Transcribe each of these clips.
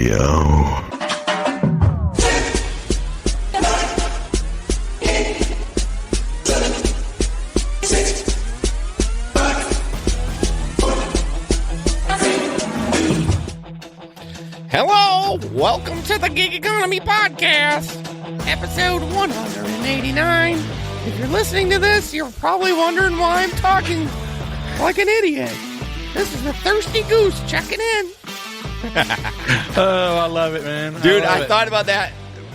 Radio. Hello, welcome to the Gig Economy Podcast, episode 189. If you're listening to this, you're probably wondering why I'm talking like an idiot. This is the Thirsty Goose checking in. Oh, I love it, man. Dude, I thought about that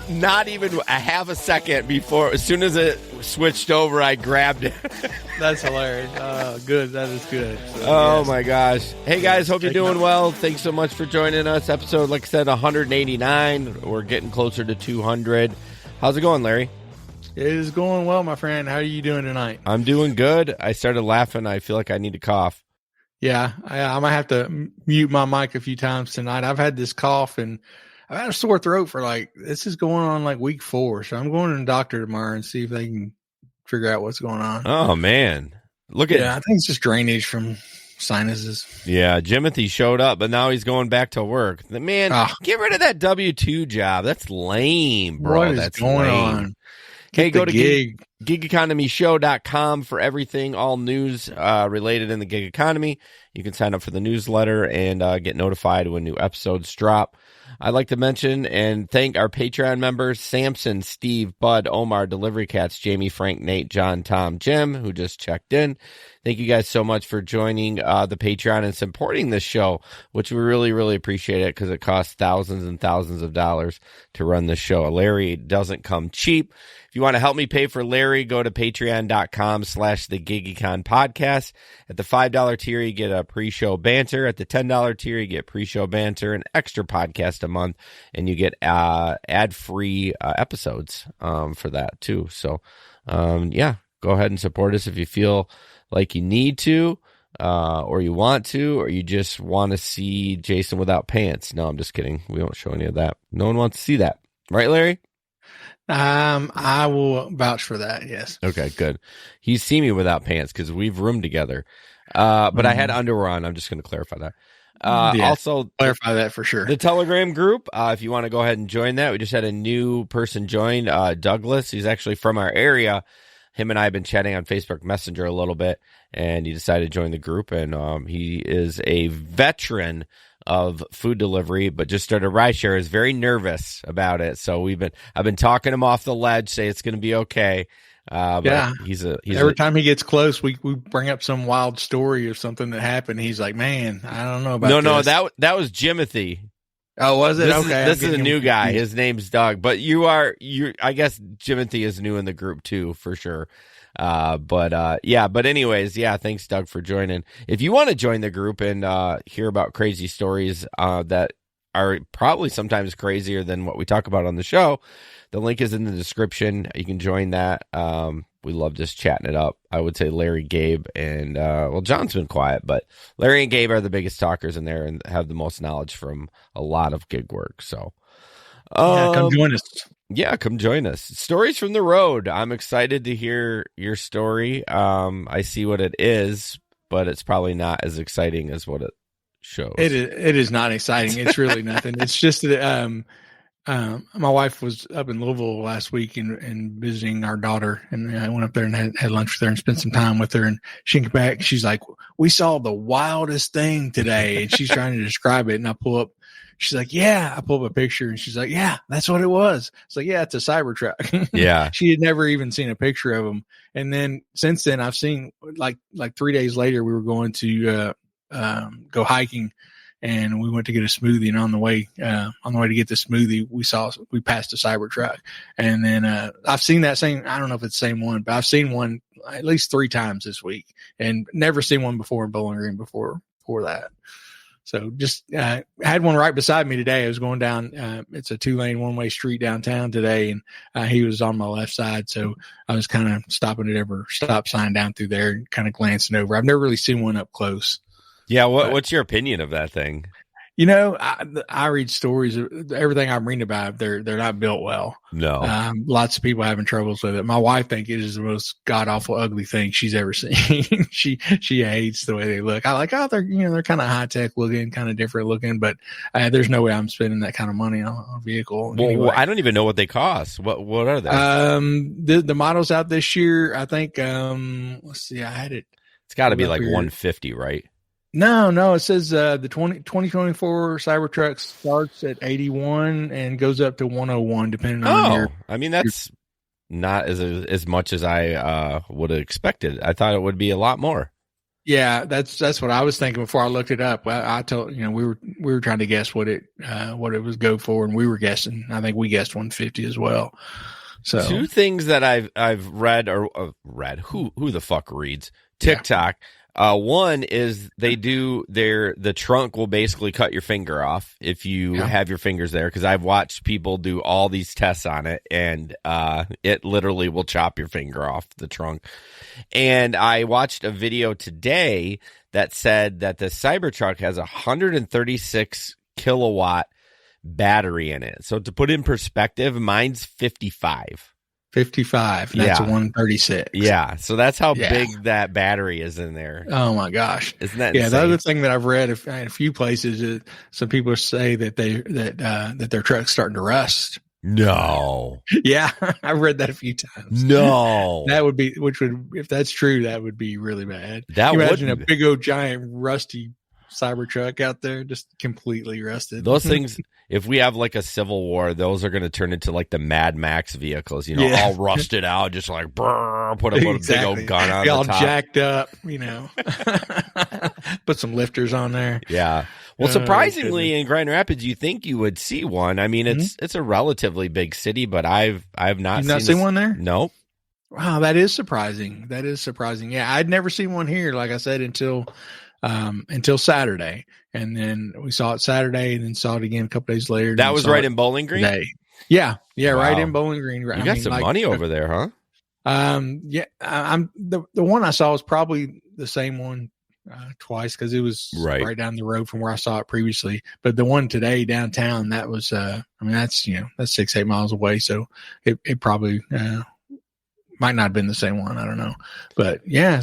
not even a half a second before. As soon as it switched over, I grabbed it. That's hilarious. Good. That is good. So, oh, yes. my gosh. Hey, guys, hope you're doing well. Thanks so much for joining us. Episode, like I said, 189. We're getting closer to 200. How's it going, Larry? It is going well, my friend. How are you doing tonight? I'm doing good. I started laughing. I feel like I need to cough. Yeah, I might have to mute my mic a few times tonight. I've had this cough and I've had a sore throat for this is going on week 4. So I'm going to the doctor tomorrow and see if they can figure out what's going on. Oh, man. I think it's just drainage from sinuses. Yeah, Jimothy showed up, but now he's going back to work. Man, get rid of that W-2 job. That's lame, bro. What is That's going lame. on? Okay, go to gigeconomyshow.com for everything, all news related in the gig economy. You can sign up for the newsletter and get notified when new episodes drop. I'd like to mention and thank our Patreon members, Samson, Steve, Bud, Omar, Delivery Cats, Jamie, Frank, Nate, John, Tom, Jim, who just checked in. Thank you guys so much for joining the Patreon and supporting this show, which we really, really appreciate it because it costs thousands and thousands of dollars to run this show. Larry doesn't come cheap. If you want to help me pay for Larry, go to patreon.com/the Podcast. At the $5 tier, you get a pre-show banter. At the $10 tier, you get pre-show banter, an extra podcast a month, and you get ad-free episodes for that too. So, go ahead and support us if you feel like you need to, or you want to, or you just want to see Jason without pants. No, I'm just kidding. We won't show any of that. No one wants to see that. Right, Larry? I will vouch for that. Yes. Okay, good. He's seen me without pants because we've roomed together. But I had underwear on. I'm just going to clarify that. Also, clarify that for sure. The Telegram group, if you want to go ahead and join that. We just had a new person join, Douglas. He's actually from our area. Him and I have been chatting on Facebook Messenger a little bit, and he decided to join the group. And he is a veteran of food delivery, but just started rideshare. Is very nervous about it. So I've been talking him off the ledge, say it's going to be okay. He's every time he gets close, we bring up some wild story or something that happened. He's like, man, I don't know about this. No, that was Jimothy. Oh, was it? Okay. This is a new guy. His name's Doug, but I guess Jimothy is new in the group too, for sure. But anyways, thanks Doug for joining. If you want to join the group and hear about crazy stories that are probably sometimes crazier than what we talk about on the show, the link is in the description. You can join that. We love just chatting it up. I would say Larry, Gabe, and John's been quiet, but Larry and Gabe are the biggest talkers in there and have the most knowledge from a lot of gig work. So come join us. Yeah, come join us. Stories from the road. I'm excited to hear your story. I see what it is, but it's probably not as exciting as what it shows. It is not exciting. It's really nothing. It's just that my wife was up in Louisville last week and visiting our daughter, and I went up there and had lunch with her and spent some time with her. And she came back. She's like, "We saw the wildest thing today," and she's trying to describe it. And I pull up. She's like, "Yeah." I pull up a picture, and she's like, "Yeah, that's what it was." It's like, "Yeah, it's a Cybertruck." Yeah. She had never even seen a picture of them. And then since then, I've seen like 3 days later, we were going to go hiking. And we went to get a smoothie, and on the way to get the smoothie, we passed a Cybertruck. And then I've seen that same. I don't know if it's the same one, but I've seen one at least 3 times this week, and never seen one before in Bowling Green before that. So just had one right beside me today. I was going down. It's a 2-lane one-way street downtown today, and he was on my left side. So I was kind of stopping at every stop sign down through there and kind of glancing over. I've never really seen one up close. Yeah, what's your opinion of that thing? I read stories. Everything I'm reading about, they're not built well. No. Lots of people having troubles with it. My wife thinks it is the most god awful, ugly thing she's ever seen. she hates the way they look. I like, they're kind of high tech looking, kind of different looking, but there's no way I'm spending that kind of money on a vehicle. Well, anyway. I don't even know what they cost. What are they? The models out this year, I think. Let's see, I had it. It's got to be like 150, right? No. It says the 2024 Cybertruck starts at 81 and goes up to 101, depending on your. I mean, that's not as much as I would have expected. I thought it would be a lot more. Yeah, that's what I was thinking before I looked it up. I told we were trying to guess what it was go for, and we were guessing. I think we guessed 150 as well. So two things that I've read who the fuck reads TikTok. Yeah. One is the trunk will basically cut your finger off if you have your fingers there. Cause I've watched people do all these tests on it and, it literally will chop your finger off the trunk. And I watched a video today that said that the Cybertruck has 136 kilowatt battery in it. So to put in perspective, mine's 55. 55. That's 136. Yeah. So that's how big that battery is in there. Oh my gosh. Isn't that insane? The other thing that I've read in a few places is some people say that that their truck's starting to rust. No. Yeah. I've read that a few times. No. That would be, if that's true, that would be really bad. That would imagine a big old giant rusty Cybertruck out there just completely rusted. Those things, if we have like a civil war, those are going to turn into like the Mad Max vehicles, all rusted out, just like put a big old gun on all the top. Jacked up, put some lifters on there. Yeah. Well, surprisingly, in Grand Rapids, you think you would see one. I mean, it's a relatively big city, but I've not seen one there. Nope. Wow, that is surprising. Yeah, I'd never seen one here, like I said, until Saturday, and then we saw it Saturday, and then saw it again a couple days later. That was right in Bowling Green. Today. Yeah, wow. Right in Bowling Green. You got some money over there, huh? Yeah, I'm the one I saw was probably the same one twice because it was right down the road from where I saw it previously. But the one today downtown, that was that's 6-8 miles away, so it probably might not have been the same one. I don't know, but yeah,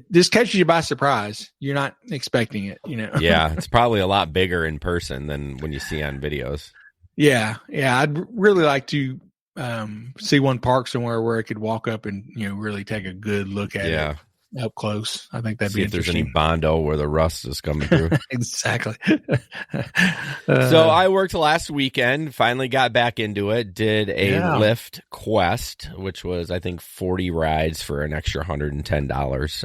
this catches you by surprise. You're not expecting it, Yeah, it's probably a lot bigger in person than when you see on videos. Yeah. I'd really like to see one parked somewhere where I could walk up and really take a good look at it up close. I think that'd be interesting. If there's any Bondo where the rust is coming through. Exactly. So I worked last weekend, finally got back into it, did a Lyft Quest, which was, I think, 40 rides for an extra $110.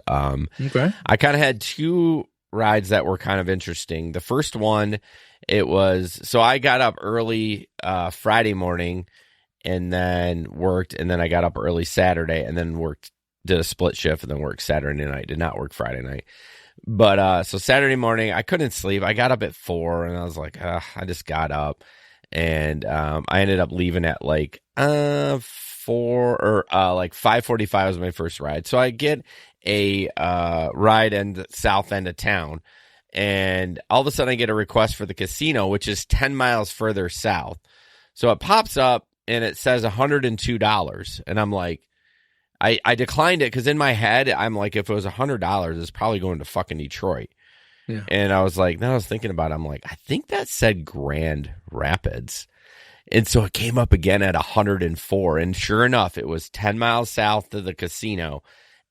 Okay. I kind of had two rides that were kind of interesting. The first one, so I got up early Friday morning and then worked, and then I got up early Saturday and then did a split shift and then worked Saturday night. Did not work Friday night. But so Saturday morning, I couldn't sleep. I got up at 4 and I was like, I just got up. And I ended up leaving at like 4 or like 5:45 was my first ride. So I get a ride in the south end of town. And all of a sudden I get a request for the casino, which is 10 miles further south. So it pops up and it says $102. And I'm like, I declined it because in my head, I'm like, if it was $100, it's probably going to fucking Detroit. Yeah. And I was like, then I was thinking about it. I'm like, I think that said Grand Rapids. And so it came up again at 104. And sure enough, it was 10 miles south of the casino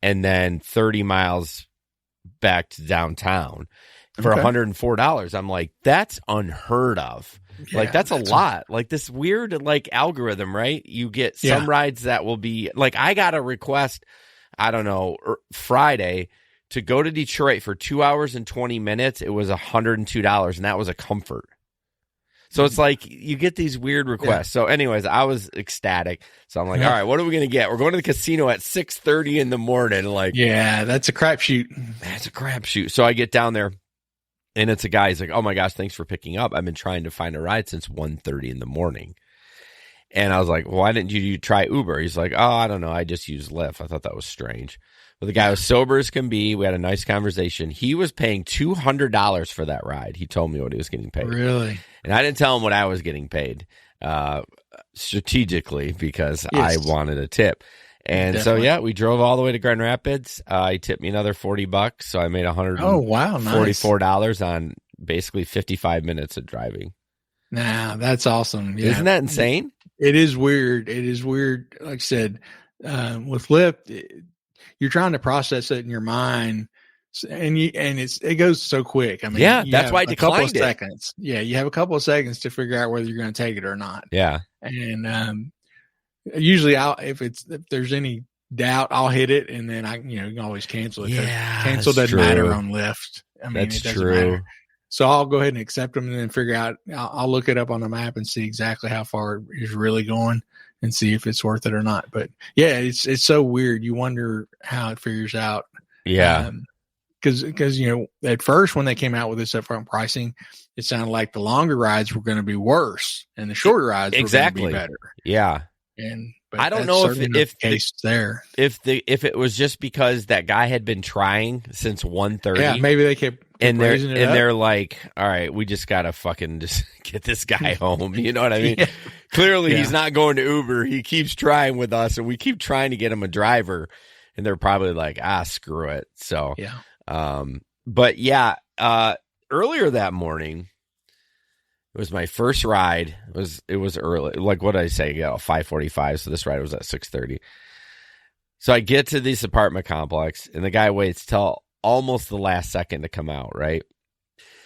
and then 30 miles back to downtown for $104. I'm like, that's unheard of. Yeah, like, that's a lot. Like, this weird, like, algorithm, right? You get some rides that will be, like, I got a request, I don't know, Friday to go to Detroit for 2 hours and 20 minutes. It was $102, and that was a Comfort. So it's like, you get these weird requests. Yeah. So anyways, I was ecstatic. So I'm like, all right, what are we going to get? We're going to the casino at 6:30 in the morning. Like, yeah, that's a crapshoot. That's a crapshoot. So I get down there. And it's a guy, he's like, oh my gosh, thanks for picking up. I've been trying to find a ride since 1:30 in the morning. And I was like, why didn't you try Uber? He's like, oh, I don't know. I just use Lyft. I thought that was strange. But the guy was sober as can be. We had a nice conversation. He was paying $200 for that ride. He told me what he was getting paid. Really? And I didn't tell him what I was getting paid strategically because I wanted a tip. And Definitely. so, we drove all the way to Grand Rapids. He tipped me another $40. So I made $144 on basically 55 minutes of driving. Nah, that's awesome. Yeah. Isn't that insane? It is weird. It is weird. Like I said, with Lyft, you're trying to process it in your mind, and it goes so quick. I mean, that's why I declined it. Seconds. Yeah, you have a couple of seconds to figure out whether you're going to take it or not. Yeah, and usually, if there's any doubt, I'll hit it, and then you can always cancel it. Cancel doesn't matter on Lyft. I mean, that's it doesn't true. matter. So I'll go ahead and accept them and then figure out, I'll look it up on the map and see exactly how far it is really going and see if it's worth it or not. But yeah, it's so weird. You wonder how it figures out. Yeah. Cause at first when they came out with this upfront pricing, it sounded like the longer rides were going to be worse and the shorter rides were going to be better. Yeah. But I don't know if the case there, if it was just because that guy had been trying since 1:30. Yeah, maybe they kept raising it up. They're like, all right, we just gotta fucking just get this guy home. You know what I mean? Clearly, he's not going to Uber. He keeps trying with us, and we keep trying to get him a driver. And they're probably like, screw it. So but earlier that morning. It was my first ride. It was early. Like, what did I say? 5:45. So this ride was at 6:30. So I get to this apartment complex, and the guy waits till almost the last second to come out, right?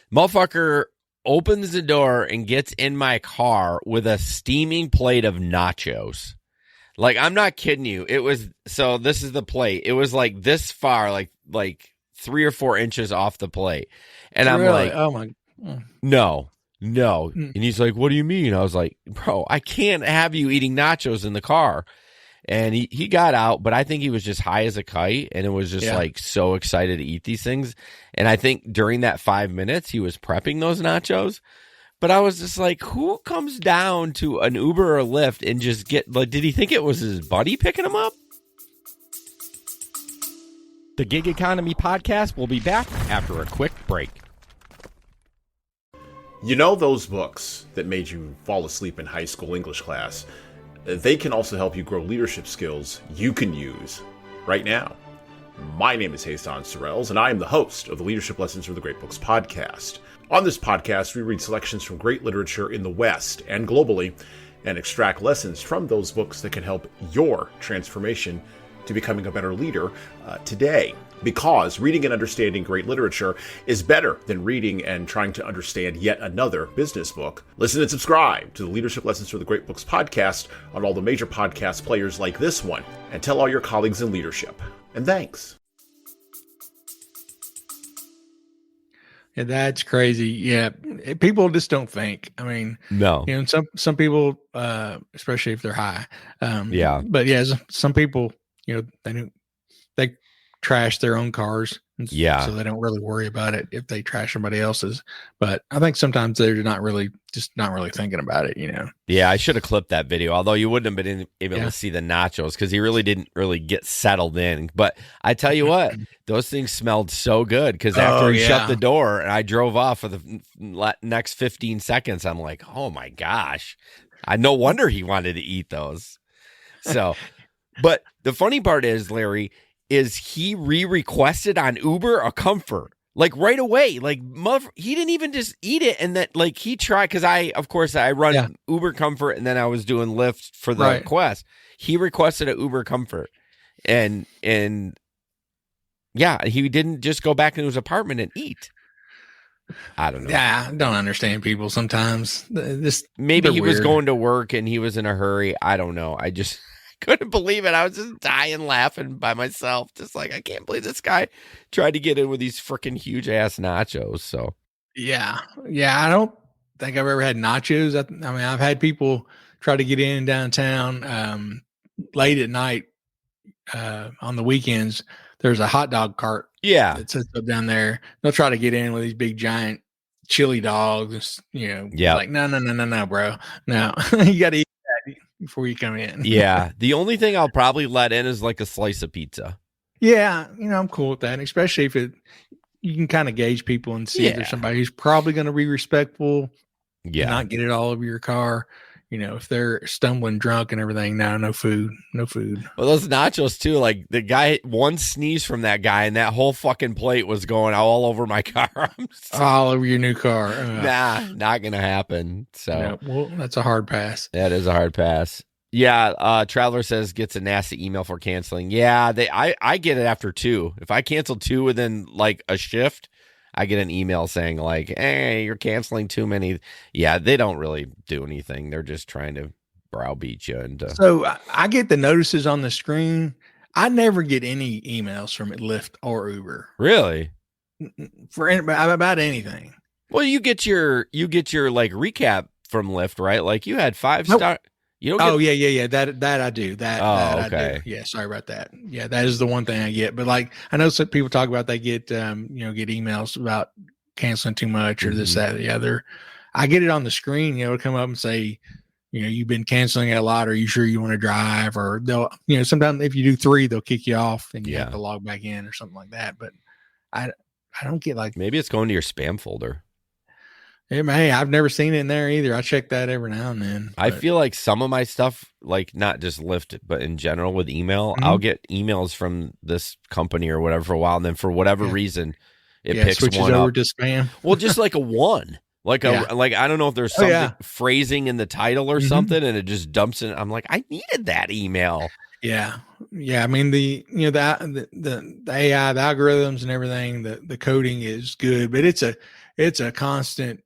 Motherfucker opens the door and gets in my car with a steaming plate of nachos. Like, I'm not kidding you. So this is the plate. It was like this far, like 3 or 4 inches off the plate. And I'm like, oh my, no. And he's like, what do you mean? I was like, bro, I can't have you eating nachos in the car. And he got out, but I think he was just high as a kite and it was just like so excited to eat these things. And I think during that 5 minutes, he was prepping those nachos. But I was just like, who comes down to an Uber or Lyft and just did he think it was his buddy picking him up? The Gig Economy Podcast will be back after a quick break. You know those books that made you fall asleep in high school English class? They can also help you grow leadership skills you can use right now. My name is Haston Sorrells, and I am the host of the Leadership Lessons from the Great Books podcast. On this podcast, we read selections from great literature in the West and globally, and extract lessons from those books that can help your transformation to becoming a better leader today. Because reading and understanding great literature is better than reading and trying to understand yet another business book. Listen and subscribe to the Leadership Lessons from the Great Books podcast on all the major podcast players like this one, and tell all your colleagues in leadership. And thanks. Yeah, that's crazy. Yeah, people just don't think. I mean, no. Some people, especially if they're high. But some people, they trash their own cars. So they don't really worry about it if they trash somebody else's. But I think sometimes they're not really thinking about it, Yeah, I should have clipped that video, although you wouldn't have been able to see the nachos because he really didn't really get settled in. But I tell you what, those things smelled so good because after he shut the door and I drove off for the next 15 seconds, I'm like, oh my gosh. No wonder he wanted to eat those. So, but the funny part is, Larry, is he re-requested on Uber a comfort, like right away. Like he didn't even just eat it, and that like he tried because I run Uber Comfort, and then I was doing Lyft for the request. He requested a Uber Comfort, and he didn't just go back into his apartment and eat. I don't know. Yeah, I don't understand people sometimes. Maybe he was going to work and he was in a hurry. I don't know. I just couldn't believe it. I was just dying laughing by myself. Just like, I can't believe this guy tried to get in with these freaking huge ass nachos. So yeah. I don't think I've ever had nachos. I mean, I've had people try to get in downtown late at night on the weekends. There's a hot dog cart. Yeah. That sits up down there. They'll try to get in with these big giant chili dogs, like, no, bro. No, you got to eat that. before you come in. Yeah. The only thing I'll probably let in is like a slice of pizza. Yeah, I'm cool with that, especially if you can kind of gauge people and see if there's somebody who's probably going to be respectful, and not get it all over your car. If they're stumbling drunk and everything, no food. Well, those nachos too, like the guy, one sneeze from that guy and that whole fucking plate was going all over my car. All over your new car. Nah, not going to happen. So well, that's a hard pass. That is a hard pass. Yeah, Traveler says gets a nasty email for canceling. Yeah, I get it after 2. If I cancel 2 within like a shift, I get an email saying like, "Hey, you're canceling too many." Yeah, they don't really do anything. They're just trying to browbeat you. And so I get the notices on the screen. I never get any emails from Lyft or Uber. Really? About anything. Well, you get your like recap from Lyft, right? Like you had 5-star. You don't get... yeah. That I do. That okay. I do. Yeah, sorry about that. Yeah, that is the one thing I get. But like I know some people talk about they get get emails about canceling too much or this, that, or the other. I get it on the screen, it'll come up and say, you've been canceling a lot. Are you sure you want to drive? Or they'll, sometimes if you do 3, they'll kick you off and you have to log back in or something like that. But I don't get like, maybe it's going to your spam folder. Hey, I've never seen it in there either. I check that every now and then. I feel like some of my stuff, like not just Lyft, but in general with email, I'll get emails from this company or whatever for a while, and then for whatever reason, it picks switches one over up to spam. Well, just like a 1, like like I don't know if there's something phrasing in the title or something, and it just dumps in. I'm like, I needed that email. Yeah. I mean, the AI, the algorithms and everything, the coding is good, but it's a constant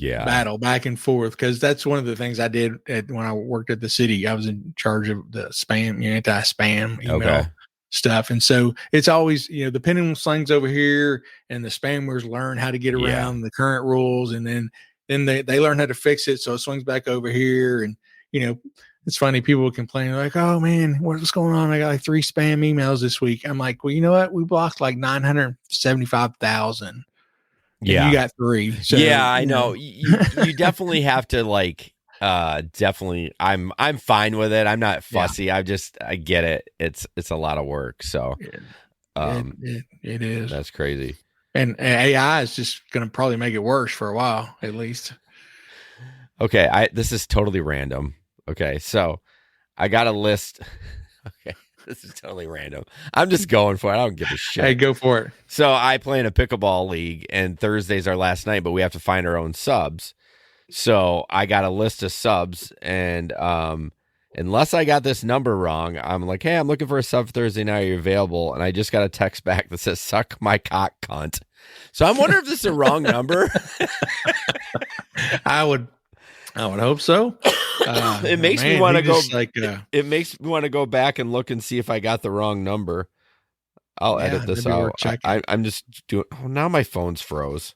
battle back and forth, because that's one of the things I did when I worked at the city. I was in charge of the spam, anti-spam email stuff, and so it's always the pendulum swings over here, and the spammers learn how to get around the current rules, and then they learn how to fix it, so it swings back over here, and it's funny, people complain like, "Oh man, what's going on? I got like 3 spam emails this week." I'm like, well, you know what? We blocked like 975,000. Yeah, you got 3. So, I know. You definitely have to like. Definitely, I'm fine with it. I'm not fussy. I get it. It's a lot of work. So, it is. That's crazy. And AI is just going to probably make it worse for a while, at least. Okay, this is totally random. Okay, so I got a list. Okay. This is totally random. I'm just going for it. I don't give a shit. Hey, go for it. So I play in a pickleball league, and Thursday's our last night, but we have to find our own subs. So I got a list of subs, and unless I got this number wrong, I'm like, hey, I'm looking for a sub for Thursday night. Are you available? And I just got a text back that says, suck my cock, cunt. So I'm wondering if this is a wrong number. I would hope so. It makes me want to go it makes me want to go back and look and see if I got the wrong number. I'll edit this out. I'm just doing. Oh, now my phone's froze.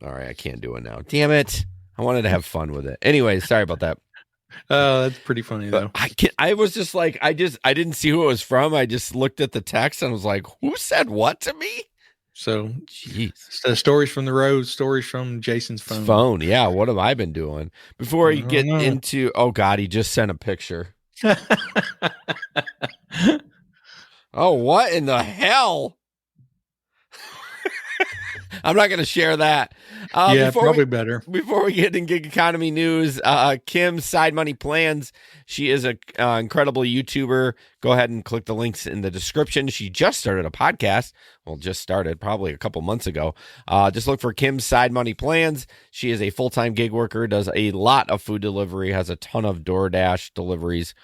All right, I can't do it now. Damn it! I wanted to have fun with it. Anyway, sorry about that. Oh, that's pretty funny though. I was just like, I didn't see who it was from. I just looked at the text and was like, who said what to me? So, jeez. So stories from the road, stories from Jason's phone. Yeah, what have I been doing? Before you get into, oh God, he just sent a picture. Oh, what in the hell? I'm not going to share that. Probably better. Before we get in gig economy news, Kim's Side Money Plans. She is an incredible YouTuber. Go ahead and click the links in the description. She just started a podcast. Well, just started probably a couple months ago. Just look for Kim's Side Money Plans. She is a full-time gig worker, does a lot of food delivery, has a ton of DoorDash deliveries.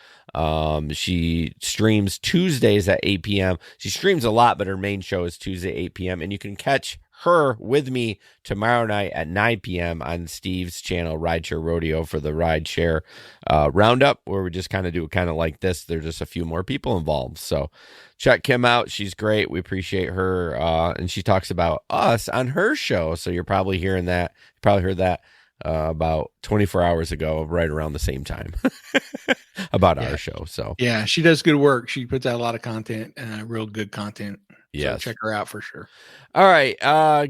She streams Tuesdays at 8 p.m. She streams a lot, but her main show is Tuesday, 8 p.m. And you can catch her with me tomorrow night at 9 p.m. on Steve's channel, Rideshare Rodeo, for the Rideshare Roundup, where we just kind of do kind of like this. There's just a few more people involved. So check Kim out. She's great. We appreciate her. And she talks about us on her show. So you're probably hearing that. You probably heard that about 24 hours ago, right around the same time about our show. So yeah, she does good work. She puts out a lot of content, real good content. Yeah, so check her out for sure. All right,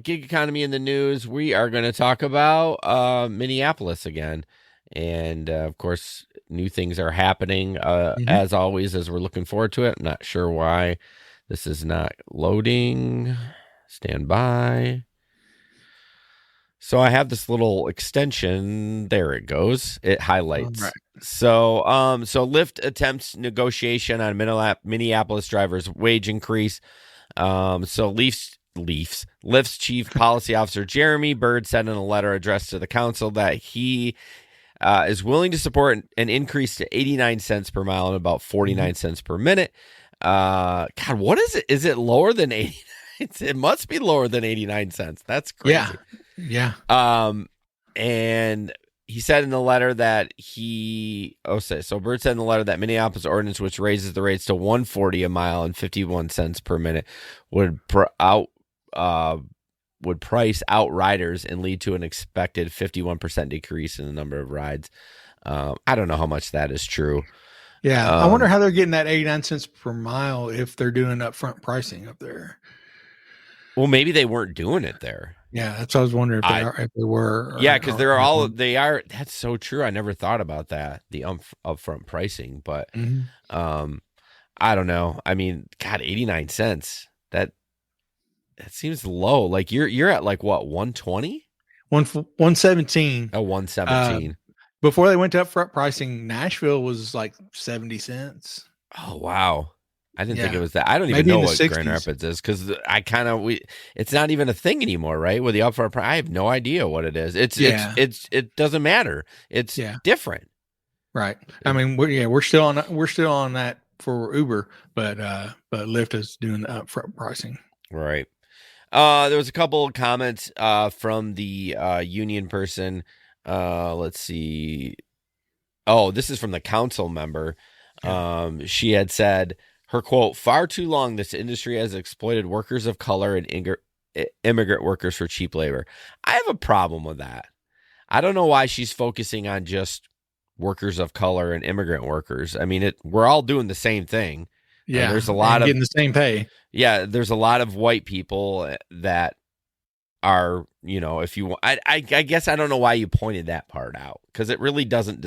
gig economy in the news. We are going to talk about Minneapolis again, And of course, new things are happening as always, as we're looking forward to it. I'm not sure why this is not loading. Stand by. So I have this little extension. There it goes. It highlights. Right. So Lyft attempts negotiation on Minneapolis drivers' wage increase. So Lyft's chief policy officer Jeremy Bird said in a letter addressed to the council that he is willing to support an increase to 89 cents per mile and about 49 cents per minute. God, what is it? Is it lower than 89? It must be lower than 89 cents. That's crazy. Yeah. And he said in the letter that so Bird said in the letter that Minneapolis ordinance, which raises the rates to 140 a mile and 51 cents per minute, would price out riders and lead to an expected 51% decrease in the number of rides. I don't know how much that is true. Yeah. I wonder how they're getting that 89 cents per mile if they're doing upfront pricing up there. Well, maybe they weren't doing it there. Yeah, that's what I was wondering if they were. Yeah, because they are. That's so true. I never thought about that, the upfront pricing. But I don't know. I mean, God, 89 cents. That seems low. Like you're at like what, 120? 117. Oh, 117. Before they went to upfront pricing, Nashville was like 70 cents. Oh, wow. I didn't think it was that. I don't even know what Grand Rapids is because it's not even a thing anymore, right? With the upfront price, I have no idea what it is. It doesn't matter. It's different, right? I mean, we're still on that for Uber, but Lyft is doing the upfront pricing, right? There was a couple of comments from the union person. Let's see. Oh, this is from the council member. She had said. Her quote, "Far too long, this industry has exploited workers of color and immigrant workers for cheap labor." I have a problem with that. I don't know why she's focusing on just workers of color and immigrant workers. I mean, we're all doing the same thing. Yeah, there's a lot of getting the same pay. Yeah, there's a lot of white people that are, if you want, I guess I don't know why you pointed that part out because it really doesn't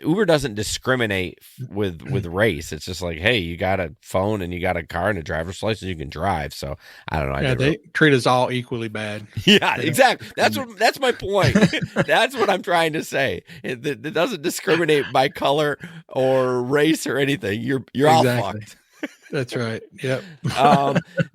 Uber doesn't discriminate with race. It's just like, hey, you got a phone and you got a car and a driver's license, you can drive. So I don't know. Yeah, they treat us all equally bad. Yeah, exactly. That's my point. That's what I'm trying to say. It doesn't discriminate by color or race or anything. You're all fucked. That's right. Yep.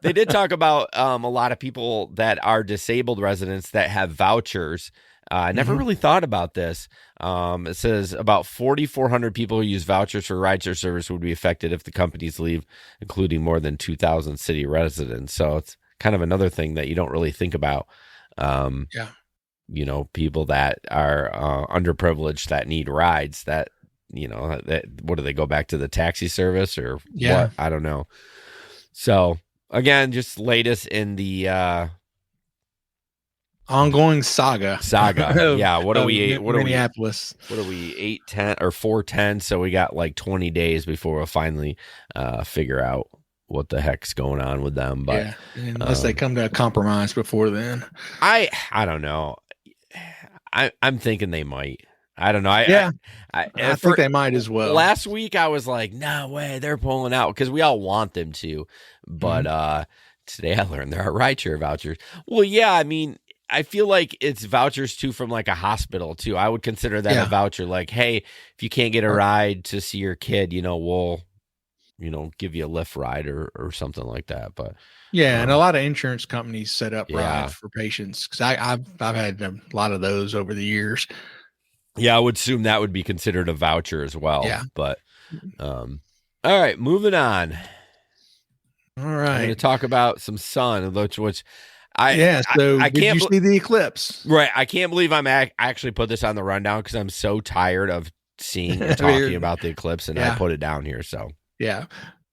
They did talk about a lot of people that are disabled residents that have vouchers. I never really thought about this. It says about 4,400 people who use vouchers for rideshare service would be affected if the companies leave, including more than 2,000 city residents. So it's kind of another thing that you don't really think about. People that are underprivileged that need rides that what do they go back to the taxi service or what? I don't know. So again, just latest in the ongoing saga. Yeah. What are we? Minneapolis. What are we? 810 or 410? So we got like 20 days before we'll finally figure out what the heck's going on with them. But unless they come to a compromise before then, I don't know. I'm thinking they might. I don't know. I think they might as well. Last week I was like, no way, they're pulling out because we all want them to. But today I learned there are rideshare vouchers. Well, yeah, I mean, I feel like it's vouchers too from like a hospital too. I would consider that a voucher. Like, hey, if you can't get a ride to see your kid, we'll, give you a Lyft ride or something like that. But and a lot of insurance companies set up rides for patients because I've had a lot of those over the years. Yeah, I would assume that would be considered a voucher as well. Yeah, but all right, moving on. All right, I'm going to talk about some sun, which I can't. Did you see the eclipse? Right, I can't believe I'm actually put this on the rundown because I'm so tired of seeing and talking about the eclipse, and I put it down here. So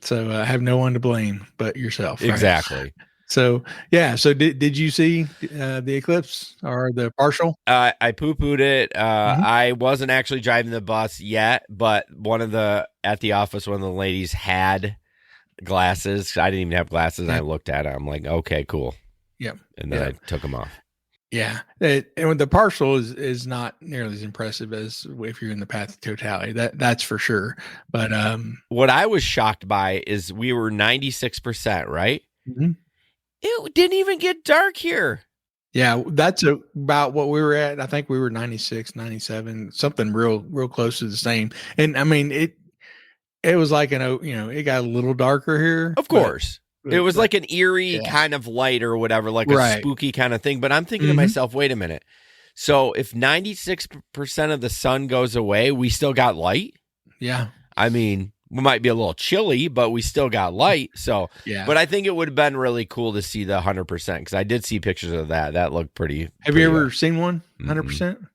so I have no one to blame but yourself. Right? Exactly. So did you see the eclipse or the partial? I poo-pooed it. I wasn't actually driving the bus yet, but at the office, one of the ladies had glasses. I didn't even have glasses. And I looked at it. I'm like, okay, cool. Yep. And then I took them off. Yeah, and the partial is not nearly as impressive as if you're in the path of totality. That's for sure. But What I was shocked by is we were 96%, right? mhm. It didn't even get dark here. Yeah, that's about what we were at. I think we were 96, 97, something real close to the same. And I mean, it was like it got a little darker here. Of course. It was but like an eerie yeah. kind of light or whatever, like a Right. spooky kind of thing. But I'm thinking to Mhm. myself, wait a minute. So if 96% of the sun goes away, we still got light? Yeah. I mean, we might be a little chilly, but we still got light. So, Yeah. but I think it would have been really cool to see the 100% because I did see pictures of that. That looked pretty. Have you ever seen one? 100%? Mm-hmm.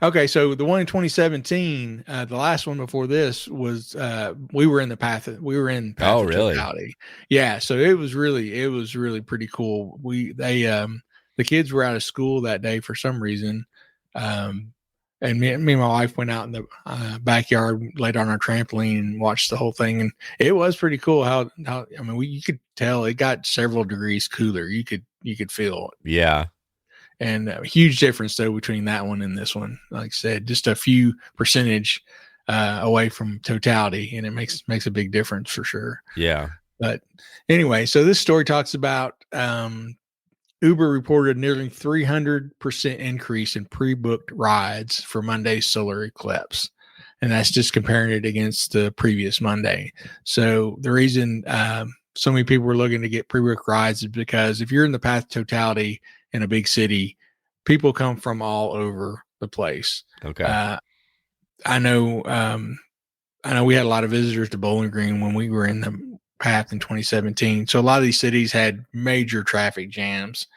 Okay, so the one in 2017, the last one before this was we were in the path of really? totality. Yeah, so it was really pretty cool. The kids were out of school that day for some reason. And me and my wife went out in the backyard, laid on our trampoline and watched the whole thing, and it was pretty cool how I mean, you could tell it got several degrees cooler. You could feel it. Yeah. And a huge difference though between that one and this one. Like I said, just a few percentage away from totality, and it makes a big difference for sure. Yeah. But anyway, so this story talks about Uber reported nearly 300% increase in pre-booked rides for Monday's solar eclipse, and that's just comparing it against the previous Monday. So the reason so many people were looking to get pre-booked rides is because if you're in the path of totality in a big city, people come from all over the place. Okay. I know we had a lot of visitors to Bowling Green when we were in the path in 2017. So a lot of these cities had major traffic jams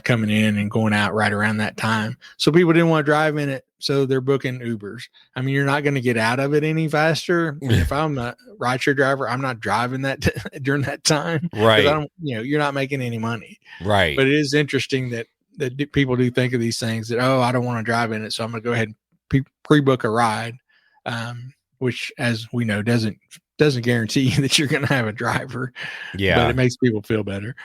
coming in and going out right around that time. So people didn't want to drive in it. So they're booking Ubers. I mean, you're not going to get out of it any faster. If I'm a rideshare driver, I'm not driving that during that time. Right. You're not making any money. Right. But it is interesting that people do think of these things that, I don't want to drive in it, so I'm going to go ahead and pre-book a ride, which, as we know, doesn't guarantee you that you're going to have a driver. Yeah. But it makes people feel better.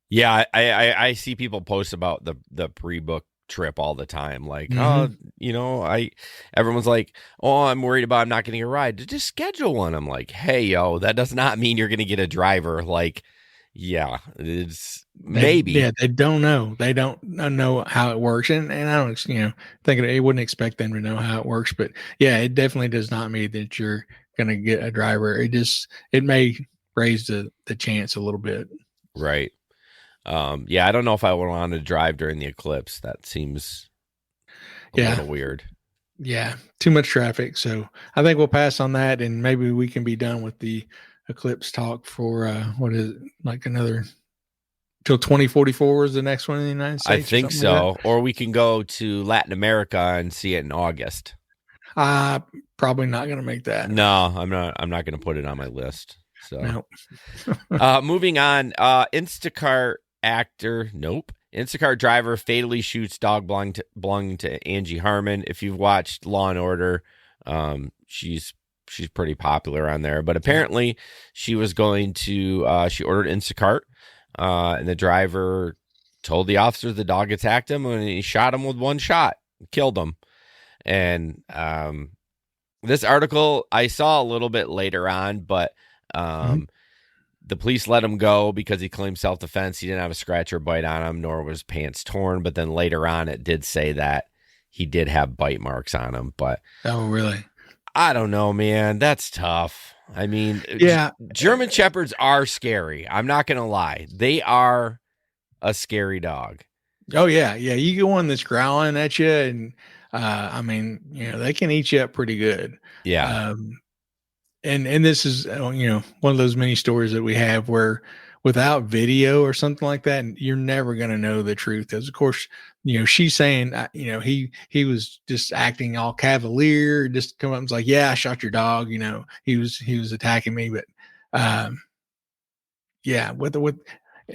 Yeah, I see people post about the pre-book trip all the time. Like, everyone's like, I'm worried about I'm not getting a ride. Just schedule one. I'm like, hey, yo, that does not mean you're going to get a driver. Like, yeah, it's maybe. They don't know. They don't know how it works. And I don't, think it wouldn't expect them to know how it works. But yeah, it definitely does not mean that you're going to get a driver. It may raise the chance a little bit. Right. I don't know if I would want to drive during the eclipse. That seems a little weird. Yeah, too much traffic. So I think we'll pass on that, and maybe we can be done with the eclipse talk for what is it, like another till 2044 is the next one in the United States. I think so. Like or we can go to Latin America and see it in August. Probably not going to make that. No, I'm not. I'm not going to put it on my list. So, no. Moving on. Instacart driver fatally shoots dog belonging to Angie Harmon. If you've watched Law and Order, she's pretty popular on there. But apparently, she was going to. She ordered Instacart, and the driver told the officer the dog attacked him, and he shot him with one shot, killed him. And this article I saw a little bit later on, but the police let him go because he claimed self-defense. He didn't have a scratch or bite on him, nor was his pants torn. But then later on, it did say that he did have bite marks on him. But oh, really? I don't know, man. That's tough. I mean, German Shepherds are scary. I'm not going to lie. They are a scary dog. Oh, yeah. Yeah. You get one that's growling at you, and I mean, they can eat you up pretty good. Yeah. And this is, one of those many stories that we have where without video or something like that, you're never going to know the truth. Because, of course, she's saying, he was just acting all cavalier, just come up and was like, yeah, I shot your dog. He was attacking me. But,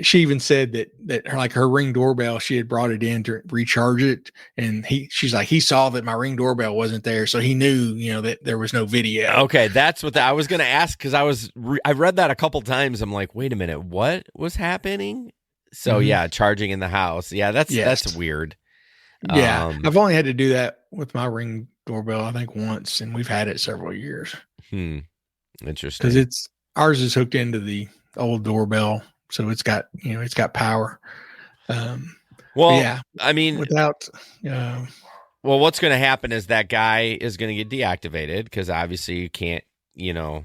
she even said that her Ring doorbell, she had brought it in to recharge it. And she's like, he saw that my Ring doorbell wasn't there. So he knew, that there was no video. Okay. That's what I was going to ask. Cause I read that a couple times. I'm like, wait a minute, what was happening? So yeah, charging in the house. Yeah, that's weird. Yeah, I've only had to do that with my Ring doorbell, I think once, and we've had it several years. Interesting. Because ours is hooked into the old doorbell, so it's got power. Well, yeah, I mean, without. Well, what's going to happen is that guy is going to get deactivated because obviously you can't, you're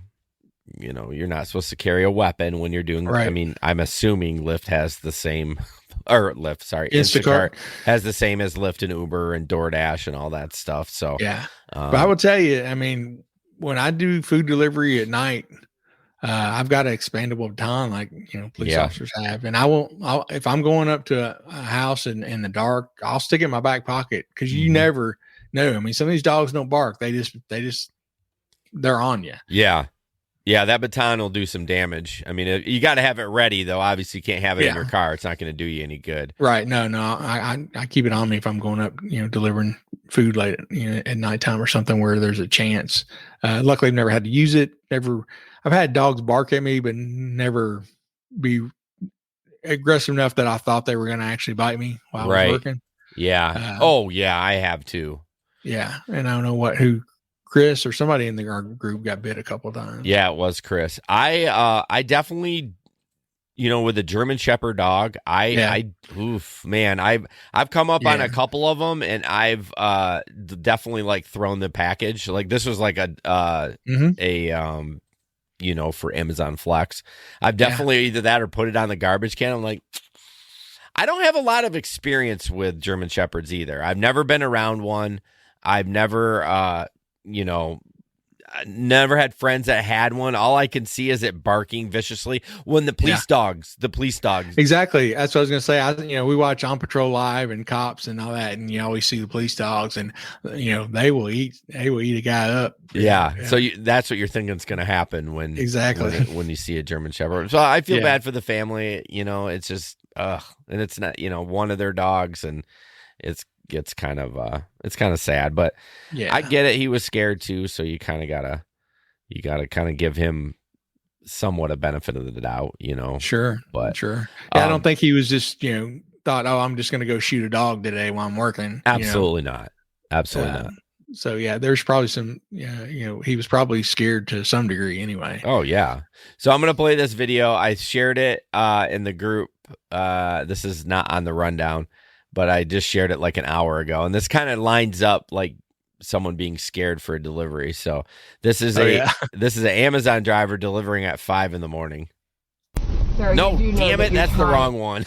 not supposed to carry a weapon when you're doing. Right. I mean, I'm assuming Lyft has the same, or Lyft, sorry, Instacart has the same as Lyft and Uber and DoorDash and all that stuff. So yeah, but I will tell you, I mean, when I do food delivery at night, I've got an expandable baton like police officers have, and if I'm going up to a house in the dark, I'll stick it in my back pocket because you never know. I mean, some of these dogs don't bark; they're on you. Yeah, that baton will do some damage. I mean, you got to have it ready though. Obviously, you can't have it in your car; it's not going to do you any good. Right? No, I keep it on me if I'm going up, delivering food late, at nighttime or something where there's a chance. Luckily, I've never had to use it. I've had dogs bark at me, but never be aggressive enough that I thought they were going to actually bite me while I was working. Yeah. I have too. Yeah. And I don't know who Chris or somebody in our group got bit a couple of times. Yeah, it was Chris. I definitely, with a German Shepherd dog, I've come up on a couple of them, and I've definitely like thrown the package. Like this was like for Amazon Flex. I've definitely either that or put it on the garbage can. I'm like, I don't have a lot of experience with German Shepherds either. I've never been around one. I've never, never had friends that had one. All I can see is it barking viciously when the police dogs. Exactly. That's what I was going to say. We watch On Patrol Live and Cops and all that, and you always see the police dogs, and they will eat a guy up. Yeah. So that's what you're thinking is going to happen when you see a German Shepherd. So I feel bad for the family. It's just and it's not one of their dogs, and it's kind of sad, but I get it. He was scared too, so you gotta kind of give him somewhat a benefit of the doubt, Sure, but sure. Yeah, I don't think he was just thought, oh, I'm just gonna go shoot a dog today while I'm working. Absolutely not. Absolutely not. So yeah, there's probably some, he was probably scared to some degree anyway. Oh yeah. So I'm gonna play this video. I shared it in the group. This is not on the rundown, but I just shared it like an hour ago, and this kind of lines up like someone being scared for a delivery. So this is this is an Amazon driver delivering at 5 a.m. No, damn it, that's the wrong one.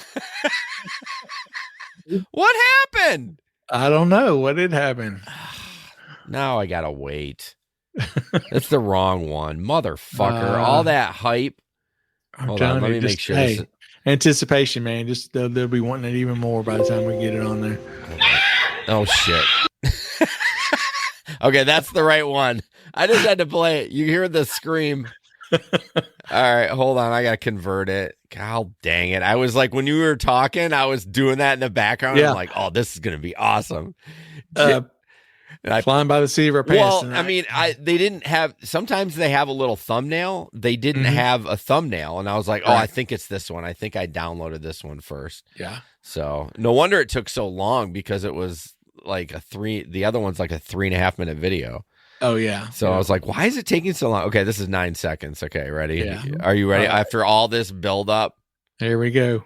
What happened? I don't know what did happen. Now I gotta wait. That's the wrong one, motherfucker. All that hype. Hold on, let me make sure. Hey, anticipation, man. Just they'll be wanting it even more by the time we get it on there. Oh shit. Okay, that's the right one. I just had to play it. You hear the scream. All right, hold on. I gotta convert it. God dang it. I was like, when you were talking, I was doing that in the background. I'm like, oh, this is gonna be awesome. Flying by the seat of our pants. Well, tonight. I mean, they didn't have. Sometimes they have a little thumbnail. They didn't have a thumbnail, and I was like, "Oh, I think it's this one. I think I downloaded this one first." Yeah. So no wonder it took so long because it was like the other one's like a 3.5 minute video. Oh yeah. So I was like, "Why is it taking so long?" Okay, this is 9 seconds. Okay, ready? Yeah. Are you ready? Right. After all this build up, here we go.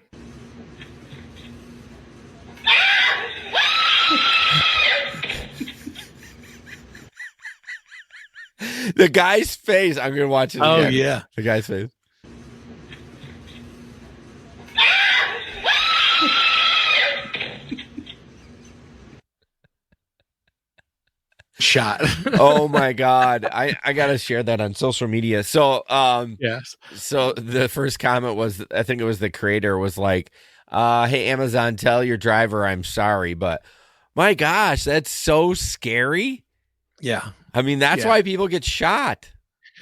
The guy's face. I'm gonna watch it again. Oh yeah, the guy's face. Shot. Oh my god, I gotta share that on social media. So yes. So the first comment was, I think it was the creator was like, "Hey Amazon, tell your driver I'm sorry," but my gosh, that's so scary. Yeah. I mean, that's why people get shot.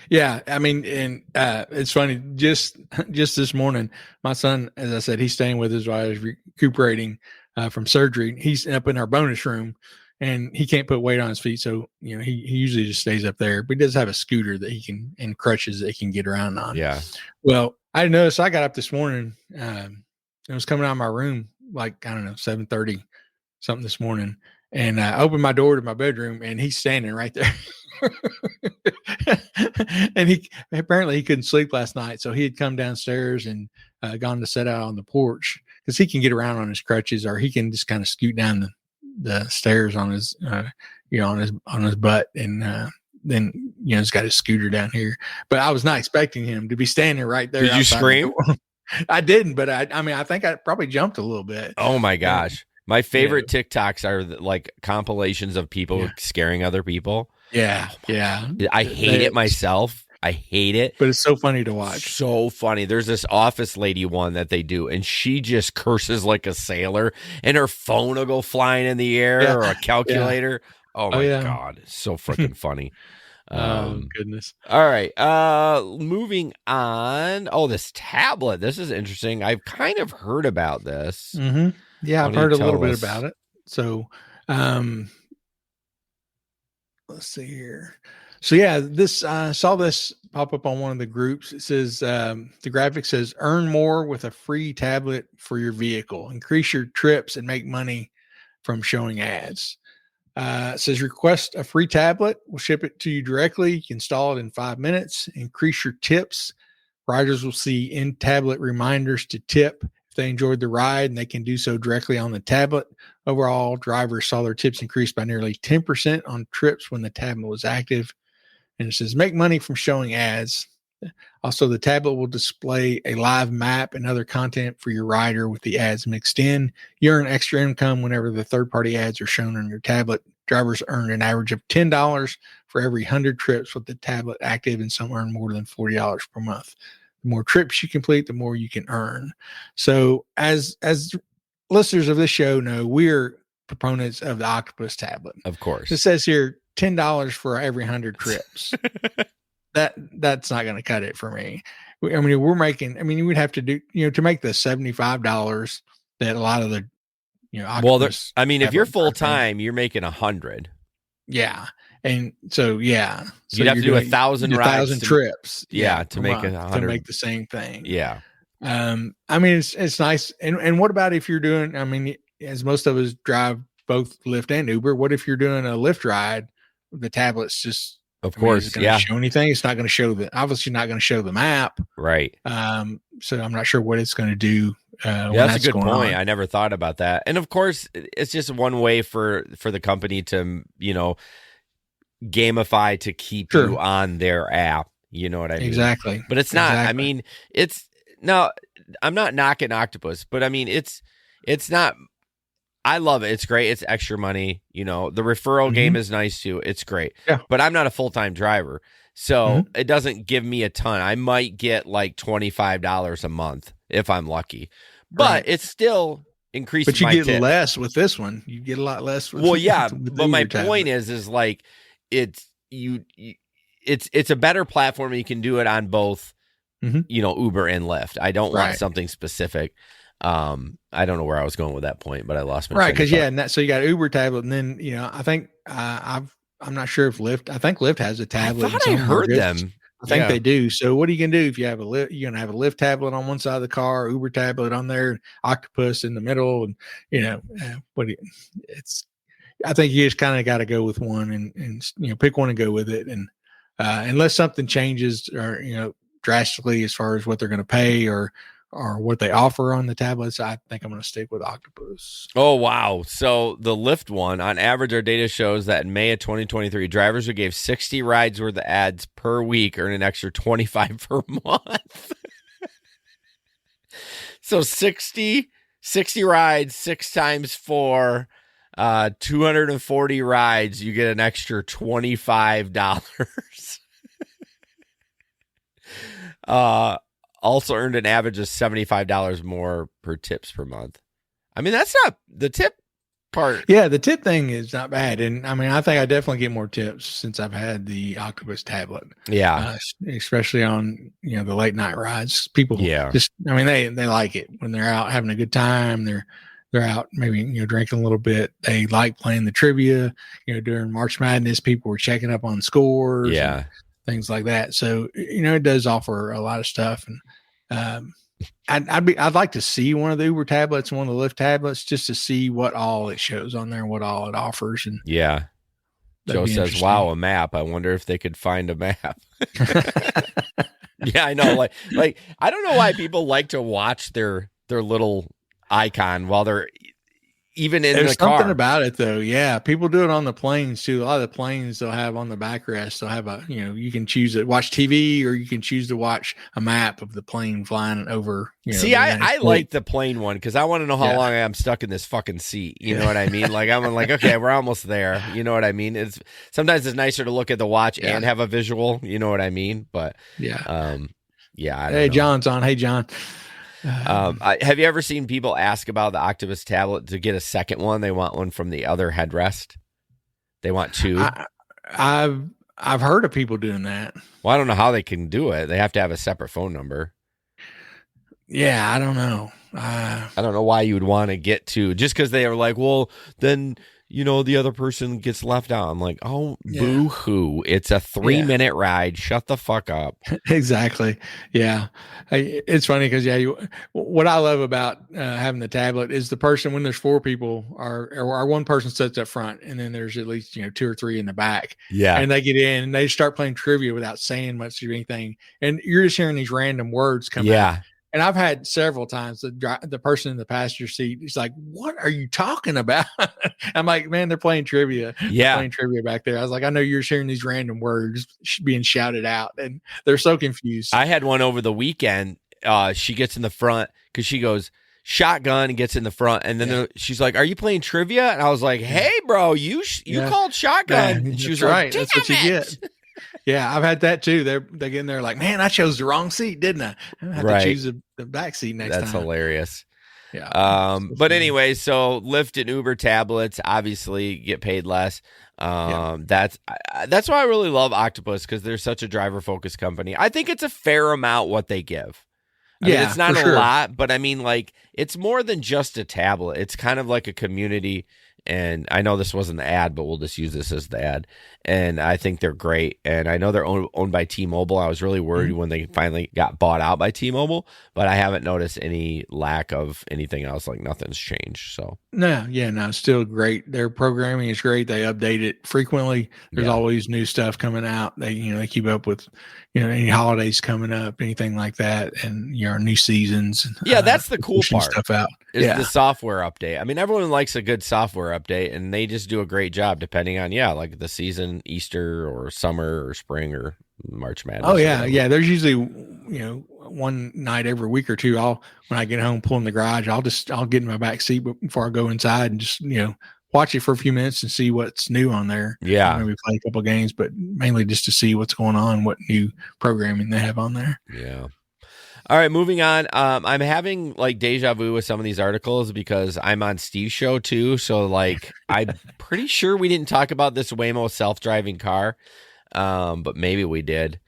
Yeah. I mean, and it's funny, just this morning, my son, as I said, he's staying with us while he's recuperating from surgery. He's up in our bonus room and he can't put weight on his feet. So, he usually just stays up there, but he does have a scooter that he can, and crutches that he can get around on. Yeah. Well, I noticed I got up this morning I was coming out of my room like, I don't know, 7:30 something this morning, and I opened my door to my bedroom, and he's standing right there. And he couldn't sleep last night, so he had come downstairs and gone to sit out on the porch because he can get around on his crutches, or he can just kind of scoot down the stairs on his on his butt, and then he's got his scooter down here. But I was not expecting him to be standing right there. Did you scream? I didn't, but I think I probably jumped a little bit. Oh my gosh. My favorite TikToks are like compilations of people scaring other people. Yeah. Yeah. I hate it myself. I hate it. But it's so funny to watch. So funny. There's this office lady one that they do, and she just curses like a sailor, and her phone will go flying in the air or a calculator. Yeah. Oh my God. It's so freaking funny. Oh goodness. All right. Moving on. Oh, this tablet. This is interesting. I've kind of heard about this. Mm-hmm. Yeah, I've heard a little bit about it. So, let's see here. So yeah, this I saw this pop up on one of the groups. It says the graphic says earn more with a free tablet for your vehicle. Increase your trips and make money from showing ads. It says request a free tablet. We'll ship it to you directly. You can install it in 5 minutes. Increase your tips. Riders will see in-tablet reminders to tip if they enjoyed the ride, and they can do so directly on the tablet. Overall, drivers saw their tips increase by nearly 10% on trips when the tablet was active. And it says make money from showing ads. Also, the tablet will display a live map and other content for your rider with the ads mixed in. You earn extra income whenever the third-party ads are shown on your tablet. Drivers earn an average of $10 for every 100 trips with the tablet active, and some earn more than $40 per month. The more trips you complete, the more you can earn. So as listeners of this show know, we're proponents of the Octopus tablet. Of course. It says here $10 for every 100 trips. That's not going to cut it for me. I mean, we'd have to do, to make the $75 that a lot of the, Octopus. Well, if you're full time, you're making 100. Yeah. And so, yeah. So you'd have to do 1,000 rides. 1,000 trips. Yeah. To make 100. To make the same thing. Yeah. It's nice. And what about if you're doing, as most of us drive both Lyft and Uber, what if you're doing a Lyft ride? The tablet's just, of course, is it going to show anything? It's not going to show obviously not going to show the map. Right. So I'm not sure what it's going to do. That's a good point. I never thought about that. And of course, it's just one way for the company to, gamify to keep you on their app. You know what I mean? Exactly. But it's not, I'm not knocking Octopus, but it's not, I love it. It's great. It's extra money. The referral game is nice too. It's great. Yeah. But I'm not a full-time driver. So it doesn't give me a ton. I might get like $25 a month if I'm lucky. But it's still increasing. But you my get tip. less with this one. You get a lot less. Well, yeah. But my point is like it's a better platform. You can do it on both, Uber and Lyft. I don't want something specific. I don't know where I was going with that point, but I lost my right. Cause so you got Uber tablet, and then, I think, I'm not sure if Lyft, I think Lyft has a tablet. I thought I heard them. I think they do. So what are you going to do if you have you're going to have a Lyft tablet on one side of the car, Uber tablet on there, Octopus in the middle. And, I think you just kind of got to go with one and pick one and go with it. And, unless something changes or, drastically as far as what they're going to pay or what they offer on the tablets, I think I'm going to stick with Octopus. Oh, wow. So the Lyft one, on average, our data shows that in May of 2023, drivers who gave 60 rides worth of ads per week earn an extra 25 per month. So 60 rides, 6 times 4, 240 rides, you get an extra $25. Also earned an average of $75 more per tips per month. That's not the tip part. Yeah, the tip thing is not bad. And I think I definitely get more tips since I've had the Octopus tablet. Yeah. Especially on, the late night rides. People just, they like it when they're out having a good time. They're out maybe, drinking a little bit. They like playing the trivia, during March Madness, people were checking up on scores. Yeah. Things like that. So, it does offer a lot of stuff. And, I'd like to see one of the Uber tablets, one of the Lyft tablets, just to see what all it shows on there and what all it offers. And Yeah. Joe says, "Wow, a map. I wonder if they could find a map." Yeah, I know. Like I don't know why people like to watch their little icon while they're even in There's the car. something about it though. Yeah. People do it on the planes too. A lot of the planes they'll have on the backrest, they'll have you can choose to watch TV or you can choose to watch a map of the plane flying over. See, I like the plane one because I want to know how long I'm stuck in this fucking seat. You know what I mean? Like I'm like, okay, we're almost there. You know what I mean? Sometimes it's nicer to look at the watch and have a visual. You know what I mean? But yeah. I don't Hey, know. John's on. Hey, John. Have you ever seen people ask about the Octopus tablet to get a second one? They want one from the other headrest. They want two. I've heard of people doing that. Well, I don't know how they can do it. They have to have a separate phone number. Yeah, I don't know. I don't know why you would want to get two just because they are like, well, then the other person gets left out. I'm like, oh, boo-hoo. It's a 3-minute ride. Shut the fuck up. Exactly. Yeah. It's funny because, what I love about having the tablet is the person, when there's 4 people, or one person sits up front, and then there's at least, 2 or 3 in the back. Yeah. And they get in and they start playing trivia without saying much of anything. And you're just hearing these random words come out. And I've had several times the person in the passenger seat is like, "What are you talking about?" I'm like, "Man, they're playing trivia. Yeah, they're playing trivia back there." I was like, "I know you're hearing these random words being shouted out, and they're so confused." I had one over the weekend. She gets in the front because she goes shotgun and gets in the front, and then she's like, "Are you playing trivia?" And I was like, "Hey, bro, you called shotgun." And she was right. Like, "That's what you get." Yeah, I've had that too. They get in there like, "Man, I chose the wrong seat, didn't I? I have to choose the back seat next time." That's hilarious. Yeah. But anyway, so Lyft and Uber tablets obviously get paid less. That's why I really love Octopus, because they're such a driver focused company. I think it's a fair amount what they give. I mean, it's not a lot, but I mean, like, it's more than just a tablet. It's kind of like a community. And I know this wasn't the ad, but we'll just use this as the ad. And I think they're great. And I know they're owned by T-Mobile. I was really worried when they finally got bought out by T-Mobile, but I haven't noticed any lack of anything else. Like, nothing's changed. So no, it's still great. Their programming is great. They update it frequently. There's always new stuff coming out. They keep up with any holidays coming up, anything like that, and new seasons. Yeah, that's the cool part. Stuff out. Is the software update. I mean, everyone likes a good software update, and they just do a great job depending on like the season, Easter or summer or spring or March Madness. Oh yeah. There's usually one night every week or two. When I get home, pull in the garage, I'll get in my back seat before I go inside and just watch it for a few minutes and see what's new on there. Yeah, maybe play a couple of games, but mainly just to see what's going on, what new programming they have on there. Yeah. All right, moving on. I'm having like deja vu with some of these articles because I'm on Steve's show too. So like, I'm pretty sure we didn't talk about this Waymo self-driving car, but maybe we did.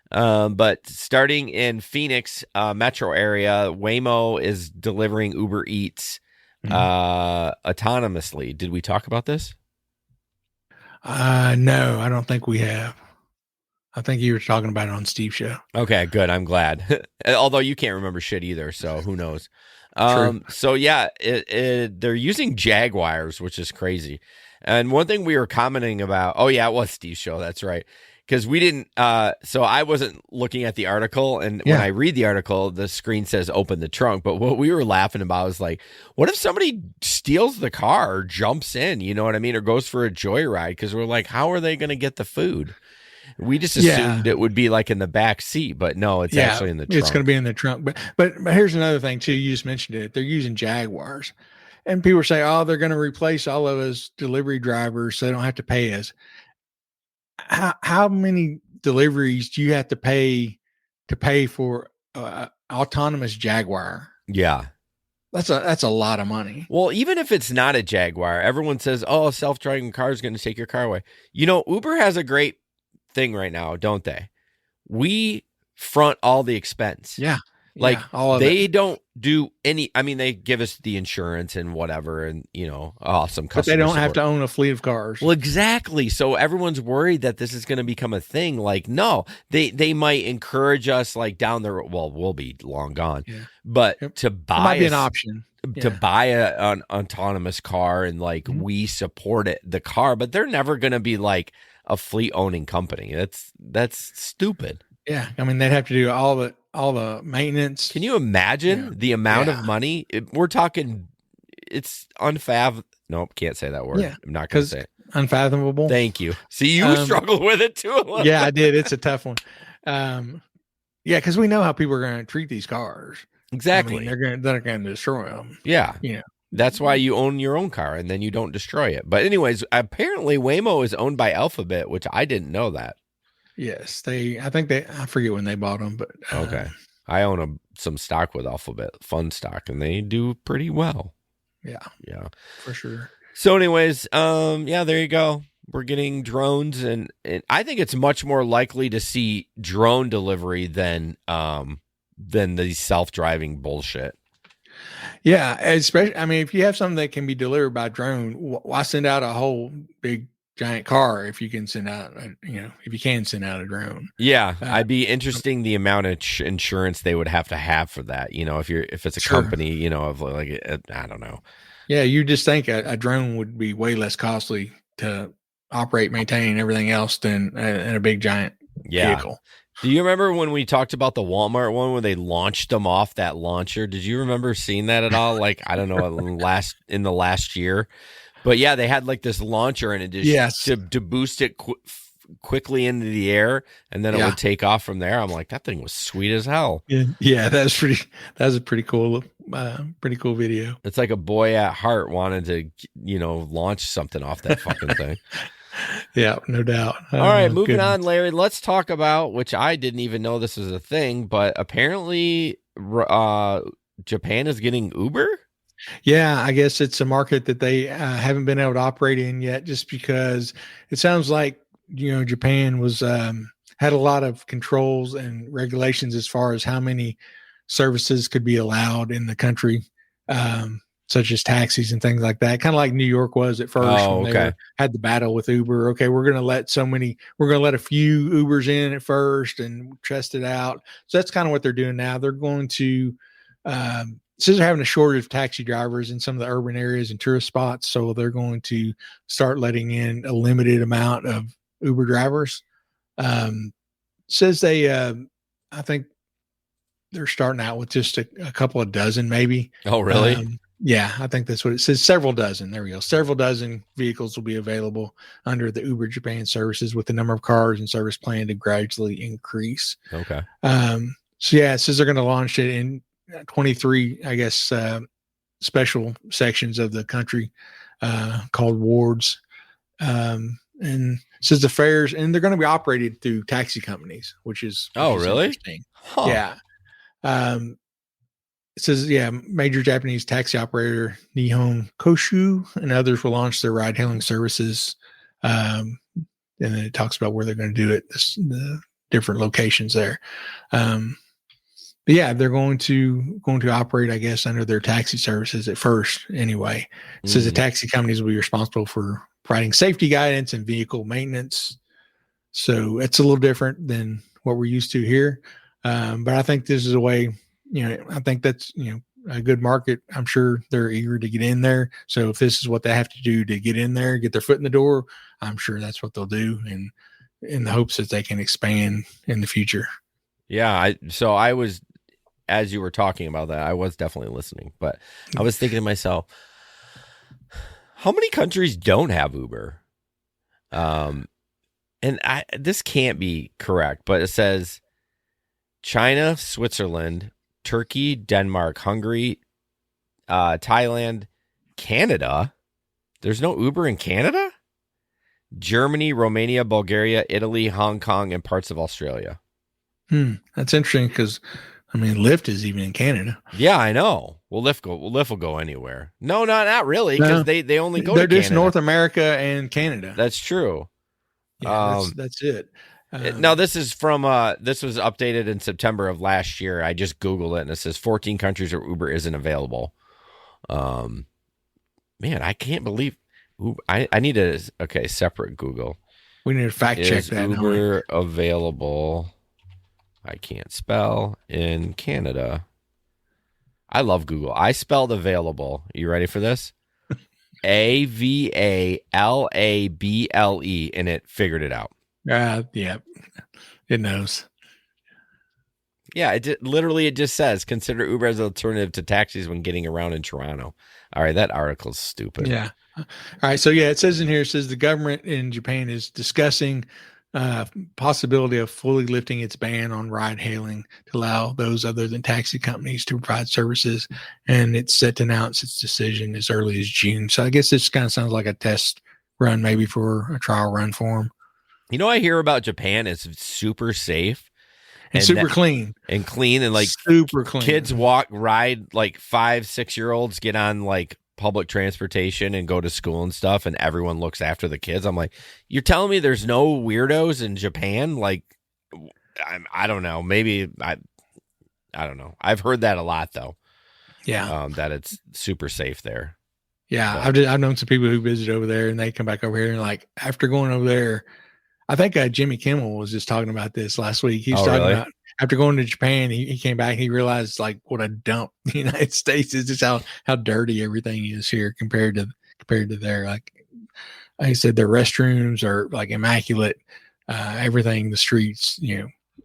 But starting in Phoenix metro area, Waymo is delivering Uber Eats autonomously. Did we talk about this? No, I don't think we have. I think you were talking about it on Steve's show. Okay, good. I'm glad. Although you can't remember shit either, so who knows? So yeah, they're using Jaguars, which is crazy. And one thing we were commenting about, it was Steve's show. That's right. Because we didn't, so I wasn't looking at the article, and when I read the article, the screen says open the trunk. But what we were laughing about was like, what if somebody steals the car or jumps in, you know what I mean, or goes for a joyride? Because we're like, how are they going to get the food? We just assumed it would be like in the back seat, but no, it's actually in the trunk. It's going to be in the trunk. But here's another thing too. You just mentioned it. They're using Jaguars, and people say, "Oh, they're going to replace all of us delivery drivers, so they don't have to pay us." How many deliveries do you have to pay for autonomous Jaguar? Yeah. That's a lot of money. Well, even if it's not a Jaguar, everyone says, "Oh, self-driving car is going to take your car away." Uber has a great thing right now, don't they? We front all the expense. Yeah. Like all of they it. don't do any. I mean, they give us the insurance and whatever, and awesome But customer they don't support. have to own a fleet of cars. Well, exactly. So everyone's worried that this is going to become a thing. Like, no, they might encourage us like down the road. Well, we'll be long gone, but to buy it might be an option to buy an autonomous car and like we support the car, but they're never going to be like a fleet owning company. That's stupid. Yeah, I mean they'd have to do all the maintenance. Can you imagine the amount of money we're talking? It's unfathomable. Nope, can't say that word. Yeah, I'm not going to say it. Unfathomable. Thank you. See, you struggled with it too. Yeah, I did. It's a tough one. Yeah, because we know how people are going to treat these cars. Exactly. I mean, they're going to destroy them. Yeah. That's why you own your own car and then you don't destroy it. But anyways, apparently Waymo is owned by Alphabet, which I didn't know that. Yes, I forget when they bought them, but okay. I own some stock with Alphabet, fun stock, and they do pretty well. Yeah, for sure. So, anyways, there you go. We're getting drones, and I think it's much more likely to see drone delivery than the self-driving bullshit. Yeah, especially. I mean, if you have something that can be delivered by drone, why send out a whole big giant car if you can send out if you can send out a drone? Yeah, I'd be interesting the amount of insurance they would have to have for that. If it's a company, of like I don't know. Yeah, you just think a drone would be way less costly to operate, maintain, and everything else than a big giant vehicle. Do you remember when we talked about the Walmart one when they launched them off that launcher? Did you remember seeing that at all? Like, I don't know, in the last year. But yeah, they had like this launcher and it just to boost it quickly into the air, and then it would take off from there. I'm like, that thing was sweet as hell. Yeah, that was a pretty cool video. It's like a boy at heart wanted to, launch something off that fucking thing. Yeah, no doubt. All right, moving on, Larry. Let's talk about, which I didn't even know this was a thing, but apparently Japan is getting Uber. Yeah, I guess it's a market that they haven't been able to operate in yet, just because it sounds like Japan was had a lot of controls and regulations as far as how many services could be allowed in the country, such as taxis and things like that. Kind of like New York was at first when they had the battle with Uber. Okay, we're going to let a few Ubers in at first and test it out. So that's kind of what they're doing now. They're going to since they're having a shortage of taxi drivers in some of the urban areas and tourist spots, so they're going to start letting in a limited amount of Uber drivers. Says they, I think they're starting out with just a couple of dozen, maybe. Oh, really? Yeah, I think that's what it says. Several dozen. There we go. Several dozen vehicles will be available under the Uber Japan services, with the number of cars and service plan to gradually increase. Okay. So yeah, it says they're going to launch it in 23, I guess, special sections of the country called wards. And it says the fares, and they're going to be operated through taxi companies, which is really interesting. Huh. Yeah. It says, major Japanese taxi operator Nihon Koshu and others will launch their ride-hailing services. And then it talks about where they're going to do it, the different locations there. But yeah, they're going to operate, I guess, under their taxi services at first. Anyway, it says the taxi companies will be responsible for providing safety guidance and vehicle maintenance. So it's a little different than what we're used to here. But I think this is a way. I think that's a good market. I'm sure they're eager to get in there. So if this is what they have to do to get in there, get their foot in the door, I'm sure that's what they'll do, and in the hopes that they can expand in the future. Yeah. So I was, as you were talking about that, I was definitely listening, but I was thinking to myself, how many countries don't have Uber? And this can't be correct, but it says China, Switzerland, Turkey, Denmark, Hungary, Thailand, Canada. There's no Uber in Canada? Germany, Romania, Bulgaria, Italy, Hong Kong, and parts of Australia. That's interesting because, Lyft is even in Canada. Yeah, I know. Well, Lyft will go anywhere. No, not really, because they only go to Canada. They're just North America and Canada. That's true. Yeah, that's it. No, this is from this was updated in September of last year. I just Googled it and it says 14 countries where Uber isn't available. Man, I can't believe I need a separate Google. We need to fact check Is that. Uber available? I can't spell in Canada. I love Google. I spelled available. You ready for this? AVALABLE, and it figured it out. Yeah, it knows. Yeah, it just says consider Uber as an alternative to taxis when getting around in Toronto. All right, that article's stupid. Yeah. All right. So it says in here, the government in Japan is discussing possibility of fully lifting its ban on ride hailing to allow those other than taxi companies to provide services. And it's set to announce its decision as early as June. So I guess this kind of sounds like a test run, maybe for a trial run for them. You know, I hear about Japan is super safe. And super clean. And clean and like super clean. Kids ride like 5-6-year-olds get on like public transportation and go to school and stuff, and everyone looks after the kids. I'm like, you're telling me there's no weirdos in Japan? Like, I don't know. Maybe I don't know. I've heard that a lot though. Yeah. That it's super safe there. Yeah. I've known some people who visit over there and they come back over here and like after going over there, I think Jimmy Kimmel was just talking about this last week. He was talking about after going to Japan, he came back, he realized like what a dump the United States is, just how dirty everything is here compared to there. Like I said, their restrooms are like immaculate. Everything, the streets,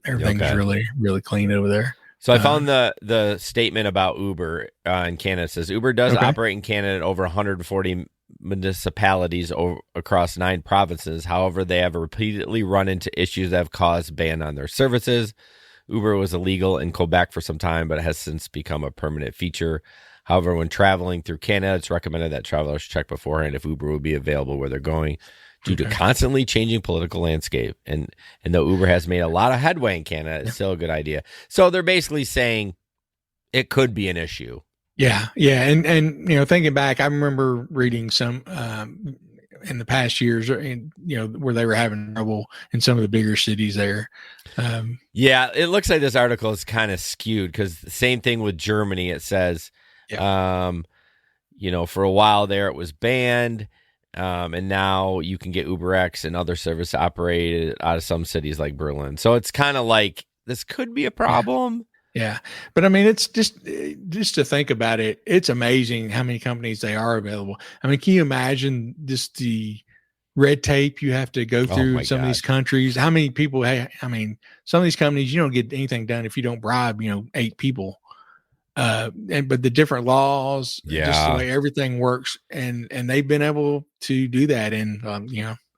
everything's really, really clean over there. So I found the statement about Uber in Canada. It says Uber does operate in Canada in over 140 municipalities across 9 provinces. However, they have repeatedly run into issues that have caused a ban on their services. Uber was illegal in Quebec for some time, but has since become a permanent feature. However, when traveling through Canada, it's recommended that travelers check beforehand if Uber will be available where they're going due to constantly changing political landscape. And though Uber has made a lot of headway in Canada, it's still a good idea. So they're basically saying it could be an issue. Yeah. Yeah. And thinking back, I remember reading some in the past years, where they were having trouble in some of the bigger cities there. Yeah, it looks like this article is kind of skewed because the same thing with Germany. It says, for a while there it was banned, and now you can get UberX and other service operated out of some cities like Berlin. So it's kind of like this could be a problem. Yeah. But I mean, it's just to think about it, it's amazing how many companies they are available. I mean, can you imagine just the red tape you have to go through in some of these countries? How many people, some of these companies, you don't get anything done if you don't bribe, 8 people. But the different laws, just the way everything works. And they've been able to do that in,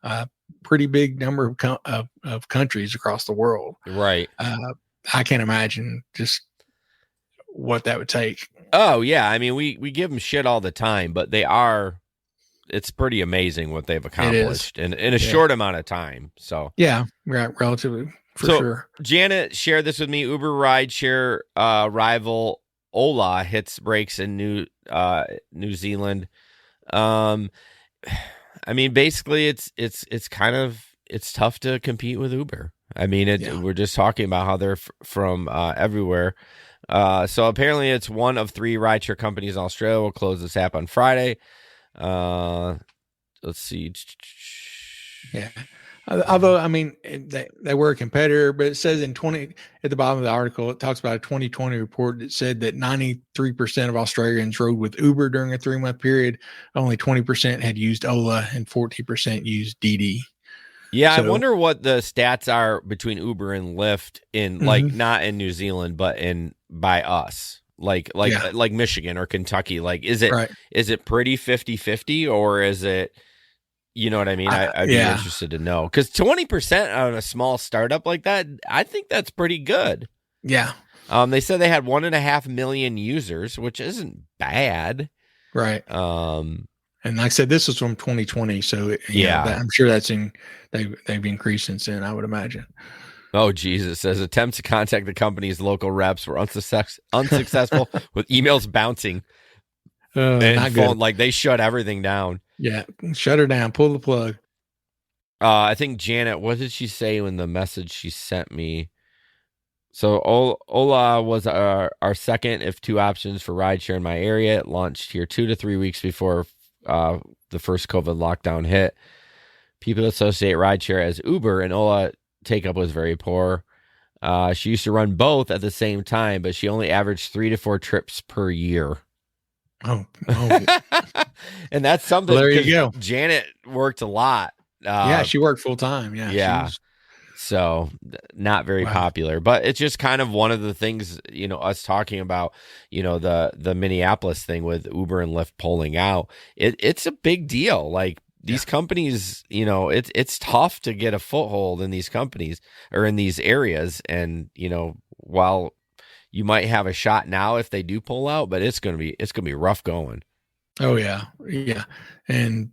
a pretty big number of countries across the world. Right. I can't imagine just what that would take. Oh yeah. I mean, we give them shit all the time, but it's pretty amazing what they've accomplished in a short amount of time. So yeah, relatively for sure. Janet shared this with me. Uber rideshare rival Ola hits brakes in New Zealand. I mean, basically it's tough to compete with Uber. I mean, we're just talking about how they're from everywhere. So apparently it's one of 3 rideshare companies in Australia will close this app on Friday. Let's see. Yeah. Although, I mean, they were a competitor, but it says at the bottom of the article, it talks about a 2020 report that said that 93% of Australians rode with Uber during a 3-month period. Only 20% had used Ola and 40% used Didi. Yeah, I wonder what the stats are between Uber and Lyft in like not in New Zealand, but by us, like Michigan or Kentucky. Like, is it pretty 50-50 or is it, you know what I mean? I'd be interested to know because 20% on a small startup like that, I think that's pretty good. Yeah. They said they had 1.5 million users, which isn't bad. Right. And like I said, this was from 2020, so I'm sure they've increased since then, I would imagine. Oh, Jesus says attempts to contact the company's local reps were unsuccessful with emails bouncing and phone. Like they shut everything down. Yeah, shut her down, pull the plug. I think Janet, what did she say in the message she sent me? So Ola was our second if two options for rideshare in my area. It launched here 2 to 3 weeks before the first COVID lockdown hit. People associate rideshare as Uber, and Ola take-up was very poor. She used to run both at the same time, but she only averaged 3 to 4 trips per year. Oh. And that's something. Well, there you go. Janet worked a lot. Yeah, she worked full time. Yeah. Yeah. So not very popular, but it's just kind of one of the things, us talking about, the Minneapolis thing with Uber and Lyft pulling out. It's a big deal. Like these companies, it's tough to get a foothold in these companies or in these areas. And, while you might have a shot now if they do pull out, but it's going to be rough going. Oh yeah. Yeah. And,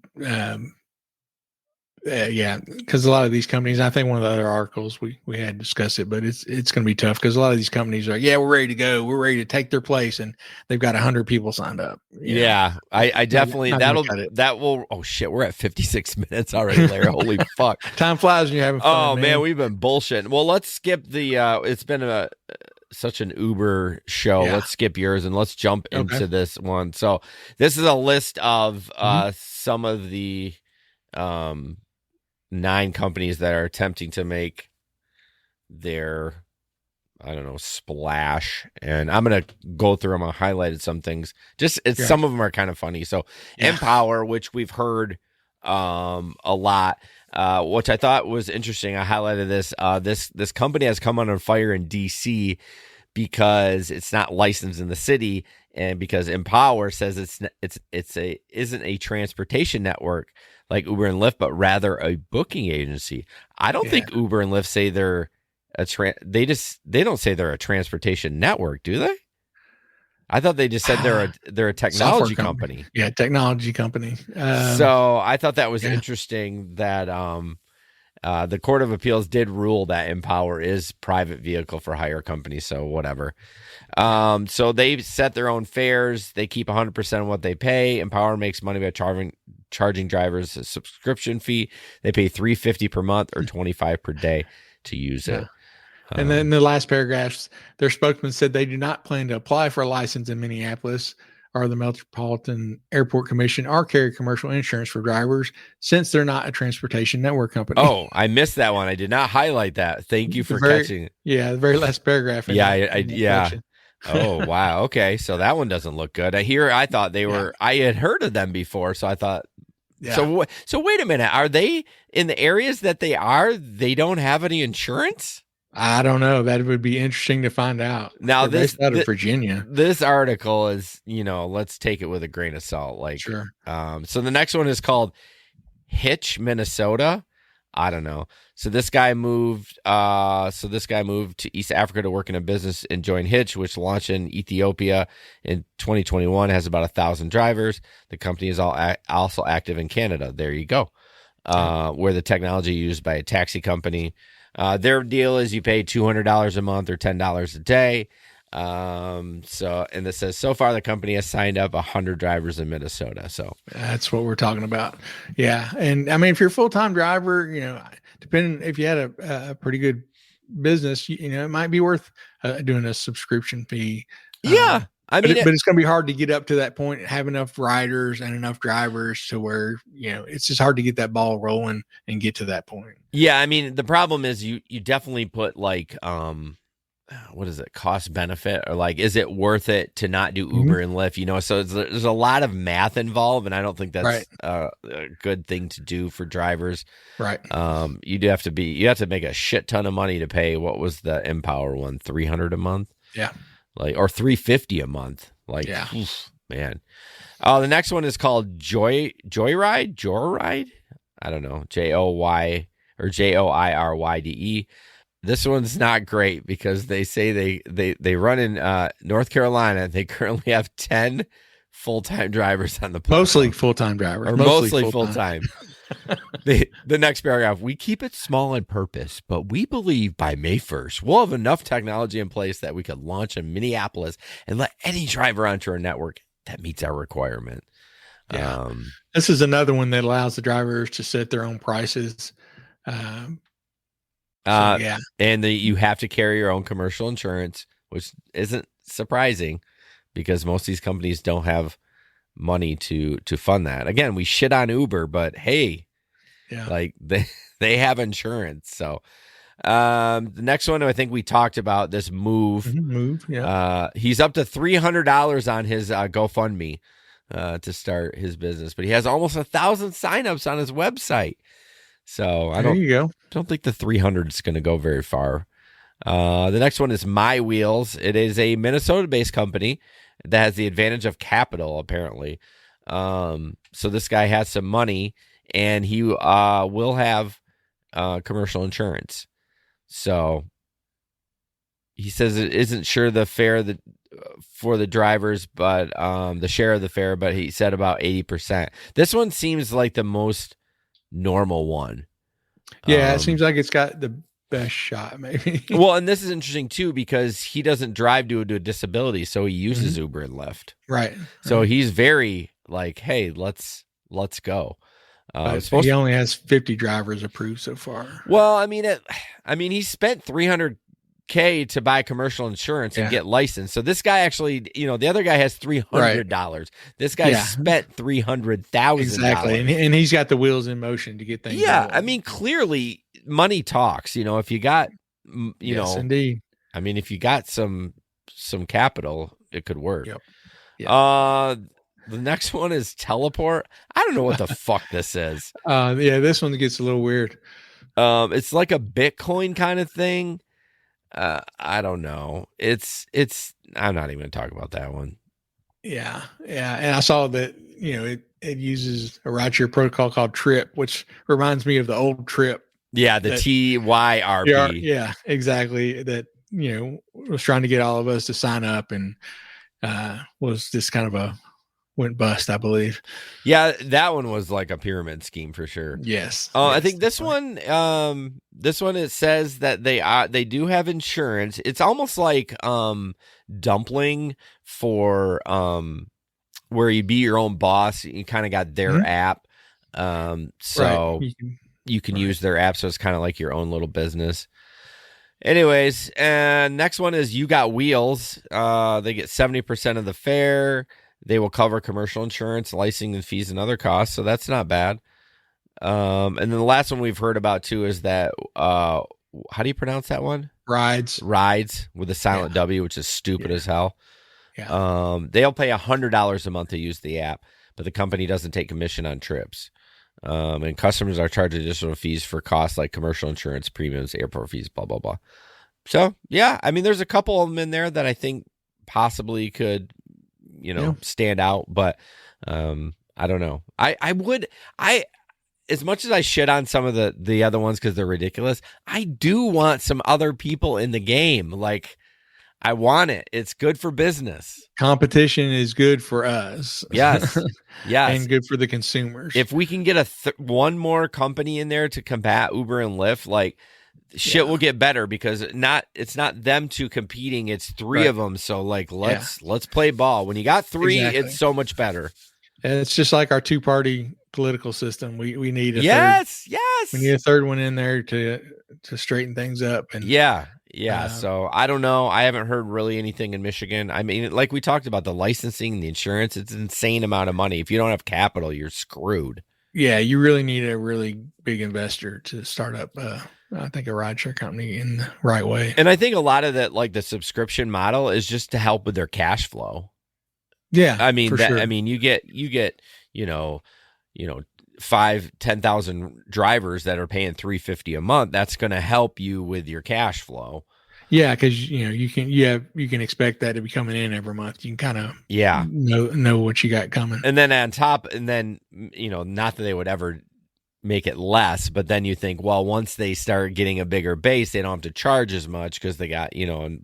yeah, because a lot of these companies, I think one of the other articles we had discussed it, but it's going to be tough because a lot of these companies are, we're ready to go, we're ready to take their place, and they've got 100 people signed up. Yeah, I definitely that will. Oh shit, we're at 56 minutes already, Larry. Holy fuck, time flies when you're having fun. Oh man, we've been bullshitting. Well, let's skip the. It's been such an Uber show. Yeah. Let's skip yours and let's jump into this one. So this is a list of some of the 9 companies that are attempting to make their, splash. And I'm going to go through them. I highlighted some things. Some of them are kind of funny. So Empower, which we've heard a lot, which I thought was interesting. I highlighted this. This company has come under fire in DC because it's not licensed in the city, and because Empower says isn't a transportation network like Uber and Lyft, but rather a booking agency. I don't think Uber and Lyft say they're they don't say they're a transportation network, do they? I thought they just said they're a technology company. Yeah, technology company. So I thought that was interesting that the Court of Appeals did rule that Empower is private vehicle for hire company. So whatever. So they set their own fares. They keep 100% of what they pay. Empower makes money by charging drivers a subscription fee. They pay $3.50 per month or $25 per day to use it. And then in the last paragraphs, their spokesman said they do not plan to apply for a license in Minneapolis or the Metropolitan Airport Commission or carry commercial insurance for drivers since they're not a transportation network company. Oh, I missed that one. I did not highlight that. Thank you for catching it. Yeah, the very last paragraph. Yeah. Oh, wow. Okay. So that one doesn't look good. I thought they were, I had heard of them before. So I thought, so wait a minute. Are they in the areas that they don't have any insurance? I don't know. That would be interesting to find out. Now, this out of Virginia. This article is, let's take it with a grain of salt. Like, sure. So the next one is called Hitch, Minnesota. I don't know. So this guy moved. To East Africa to work in a business and join Hitch, which launched in Ethiopia in 2021. It has about 1,000 drivers. The company is also active in Canada. There you go. Where the technology used by a taxi company. Their deal is you pay $200 a month or $10 a day. And it says so far the company has signed up 100 drivers in Minnesota. So that's what we're talking about. Yeah. And I mean, if you're a full-time driver, depending if you had a pretty good business, it might be worth doing a subscription fee. Yeah. But it's going to be hard to get up to that point, have enough riders and enough drivers to where, it's just hard to get that ball rolling and get to that point. Yeah. I mean, the problem is you definitely put like, what is it, cost benefit, or like, is it worth it to not do Uber and Lyft? So there's a lot of math involved, and I don't think that's a good thing to do for drivers. Right. You have to make a shit ton of money to pay. What was the Empower one? $300 a month. Yeah. Or $350 a month. Like, yeah. Oof, man. The next one is called Joyride. I don't know. JOY or JOIRYDE. This one's not great because they say they run in North Carolina. They currently have 10 full-time drivers on the platform. Mostly full-time drivers. Or mostly full-time. The next paragraph, we keep it small on purpose, but we believe by May 1st, we'll have enough technology in place that we could launch in Minneapolis and let any driver onto our network that meets our requirement. Yeah. This is another one that allows the drivers to set their own prices. Um, Yeah. And you have to carry your own commercial insurance, which isn't surprising because most of these companies don't have money to fund that. Again, we shit on Uber, but hey, like they have insurance. So the next one, I think we talked about this Move. Move, yeah. He's up to $300 on his GoFundMe to start his business, but he has almost 1,000 signups on his website. So I don't think the 300 is going to go very far. The next one is My Wheels. It is a Minnesota-based company that has the advantage of capital, apparently. So this guy has some money, and he will have commercial insurance. So he says it isn't sure the fare for the drivers, but the share of the fare, but he said about 80%. This one seems like the most normal one. Yeah, it seems like it's got the best shot, maybe. Well, and this is interesting too because he doesn't drive due to a disability, so he uses Uber and Lyft. Right. So he's very like, hey, let's go. He only has 50 drivers approved so far. Well, I mean, he spent $300K to buy commercial insurance and get licensed. So this guy actually, the other guy has $300. Right. This guy spent $300,000. Exactly, and he's got the wheels in motion to get things. Yeah, going. I mean, clearly money talks. If you got, yes, indeed. I mean, if you got some capital, it could work. Yep. The next one is Teleport. I don't know what the fuck this is. This one gets a little weird. It's like a Bitcoin kind of thing. I don't know. I'm not even going to talk about that one. Yeah. And I saw that, it uses a rideshare protocol called Trip, which reminds me of the old Trip. Yeah, the TYRP. Yeah, exactly. That, was trying to get all of us to sign up and was just kind of went bust, I believe. Yeah, that one was like a pyramid scheme for sure. Yes. I think this one, it says that they do have insurance. It's almost like Dumpling for where you be your own boss. You kind of got their app, so you can use their app. So it's kind of like your own little business. Anyways, and next one is You Got Wheels. They get 70% of the fare. They will cover commercial insurance, licensing fees, and other costs. So that's not bad. And then the last one we've heard about too is that how do you pronounce that one? Rides with a silent W, which is stupid as hell. Yeah. They'll pay $100 a month to use the app, but the company doesn't take commission on trips. And customers are charged additional fees for costs like commercial insurance, premiums, airport fees, blah, blah, blah. So, yeah, I mean, there's a couple of them in there that I think possibly could, stand out, but I don't know. I as much as I shit on some of the other ones because they're ridiculous, I do want some other people in the game. Like, I want it. It's good for business. Competition is good for us. Yes. Yes. And good for the consumers. If we can get one more company in there to combat Uber and Lyft, like shit will get better because it's not them two competing. It's three of them. So like, let's play ball. When you got three, it's so much better. And it's just like our two-party political system. We need a third. Yes. We need a third one in there to straighten things up. And so I don't know. I haven't heard really anything in Michigan. I mean, like we talked about the licensing, the insurance, it's an insane amount of money. If you don't have capital, you're screwed. Yeah, you really need a really big investor to start up, I think, a rideshare company in the right way. And I think a lot of that, like the subscription model, is just to help with their cash flow. Yeah, I mean, sure. I mean, you get 5,000-10,000 drivers that are paying $350 a month. That's going to help you with your cash flow. Yeah, because you can expect that to be coming in every month. You can kind of know what you got coming. And then on top, not that they would ever make it less, but then you think, well, once they start getting a bigger base, they don't have to charge as much because they got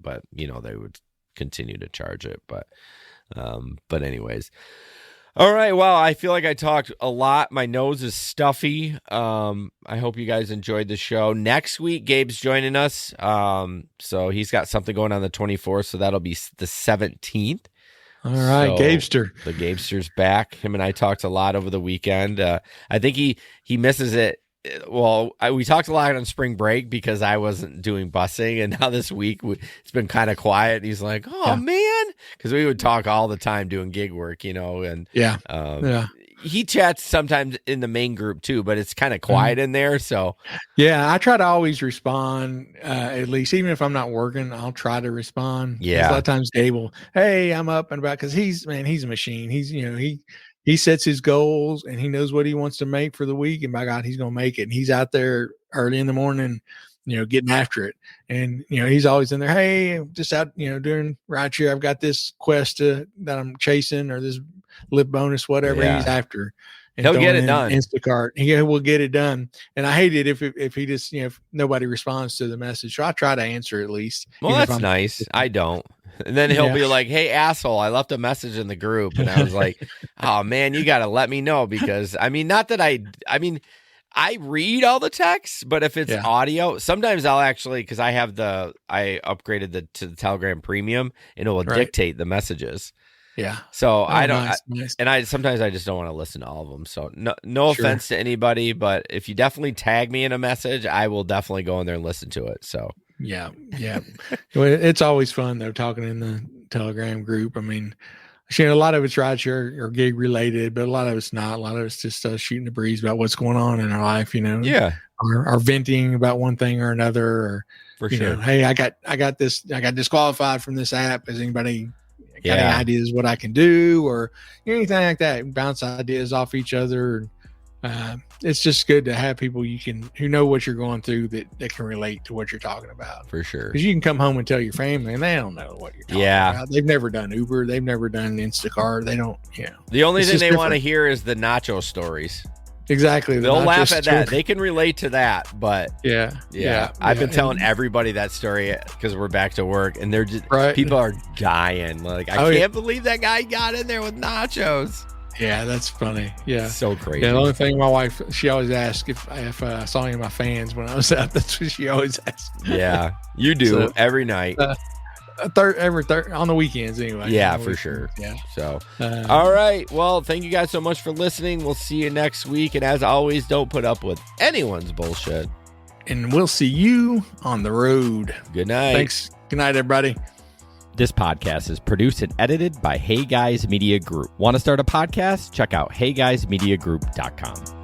but they would continue to charge it. But anyways. All right. Well, I feel like I talked a lot. My nose is stuffy. I hope you guys enjoyed the show. Next week, Gabe's joining us. So he's got something going on the 24th. So that'll be the 17th. All right. So Gabester. The Gabester's back. Him and I talked a lot over the weekend. I think he misses it we talked a lot on spring break because I wasn't doing busing, and now this week it's been kind of quiet. And he's like, "Oh man," because we would talk all the time doing gig work, and he chats sometimes in the main group too, but it's kind of quiet in there. So I try to always respond, at least even if I'm not working, I'll try to respond. Yeah, a lot of times Dave will, "Hey, I'm up and about," because he's a machine. He's he sets his goals and he knows what he wants to make for the week, and by God, he's going to make it. And he's out there early in the morning, getting after it. And he's always in there. "Hey, I'm just out, doing right here. I've got this quest that I'm chasing, or this lip bonus, whatever he's after." And he'll get it done. Instacart. He will get it done. And I hate it if he just, if nobody responds to the message. So I try to answer at least. Well, that's nice. I don't. And then he'll be like, "Hey, asshole, I left a message in the group." And I was like, "Oh man, you got to let me know," because I read all the texts, but if it's audio, sometimes I'll actually, because I upgraded to the Telegram Premium, and it will dictate the messages. Yeah. So I don't, nice. And sometimes I just don't want to listen to all of them. So no offense to anybody, but if you definitely tag me in a message, I will definitely go in there and listen to it. So yeah. It's always fun though, talking in the Telegram group. I mean, a lot of it's rideshare or gig related, but a lot of it's not. A lot of it's just shooting the breeze about what's going on in our life, Yeah. Or venting about one thing or another, or for sure. Hey, I got disqualified from this app. Has anybody got any ideas what I can do, or anything like that? Bounce ideas off each other. It's just good to have people who know what you're going through that can relate to what you're talking about. For sure. Because you can come home and tell your family and they don't know what you're talking about. They've never done Uber. They've never done Instacart. They don't, The only thing they want to hear is the nacho stories. Exactly. They'll laugh at that. They can relate to that, but I've been telling everybody that story because we're back to work, and they're just people are dying. Like, I can't believe that guy got in there with nachos. Yeah, that's funny. Yeah, so crazy. Yeah, the only thing my wife, she always asks if I saw any of my fans when I was out. That's what she always asks. Yeah, you do every night. Every on the weekends anyway. Yeah, for sure. Yeah. So, all right. Well, thank you guys so much for listening. We'll see you next week. And as always, don't put up with anyone's bullshit. And we'll see you on the road. Good night. Thanks. Good night, everybody. This podcast is produced and edited by Hey Guys Media Group. Want to start a podcast? Check out heyguysmediagroup.com.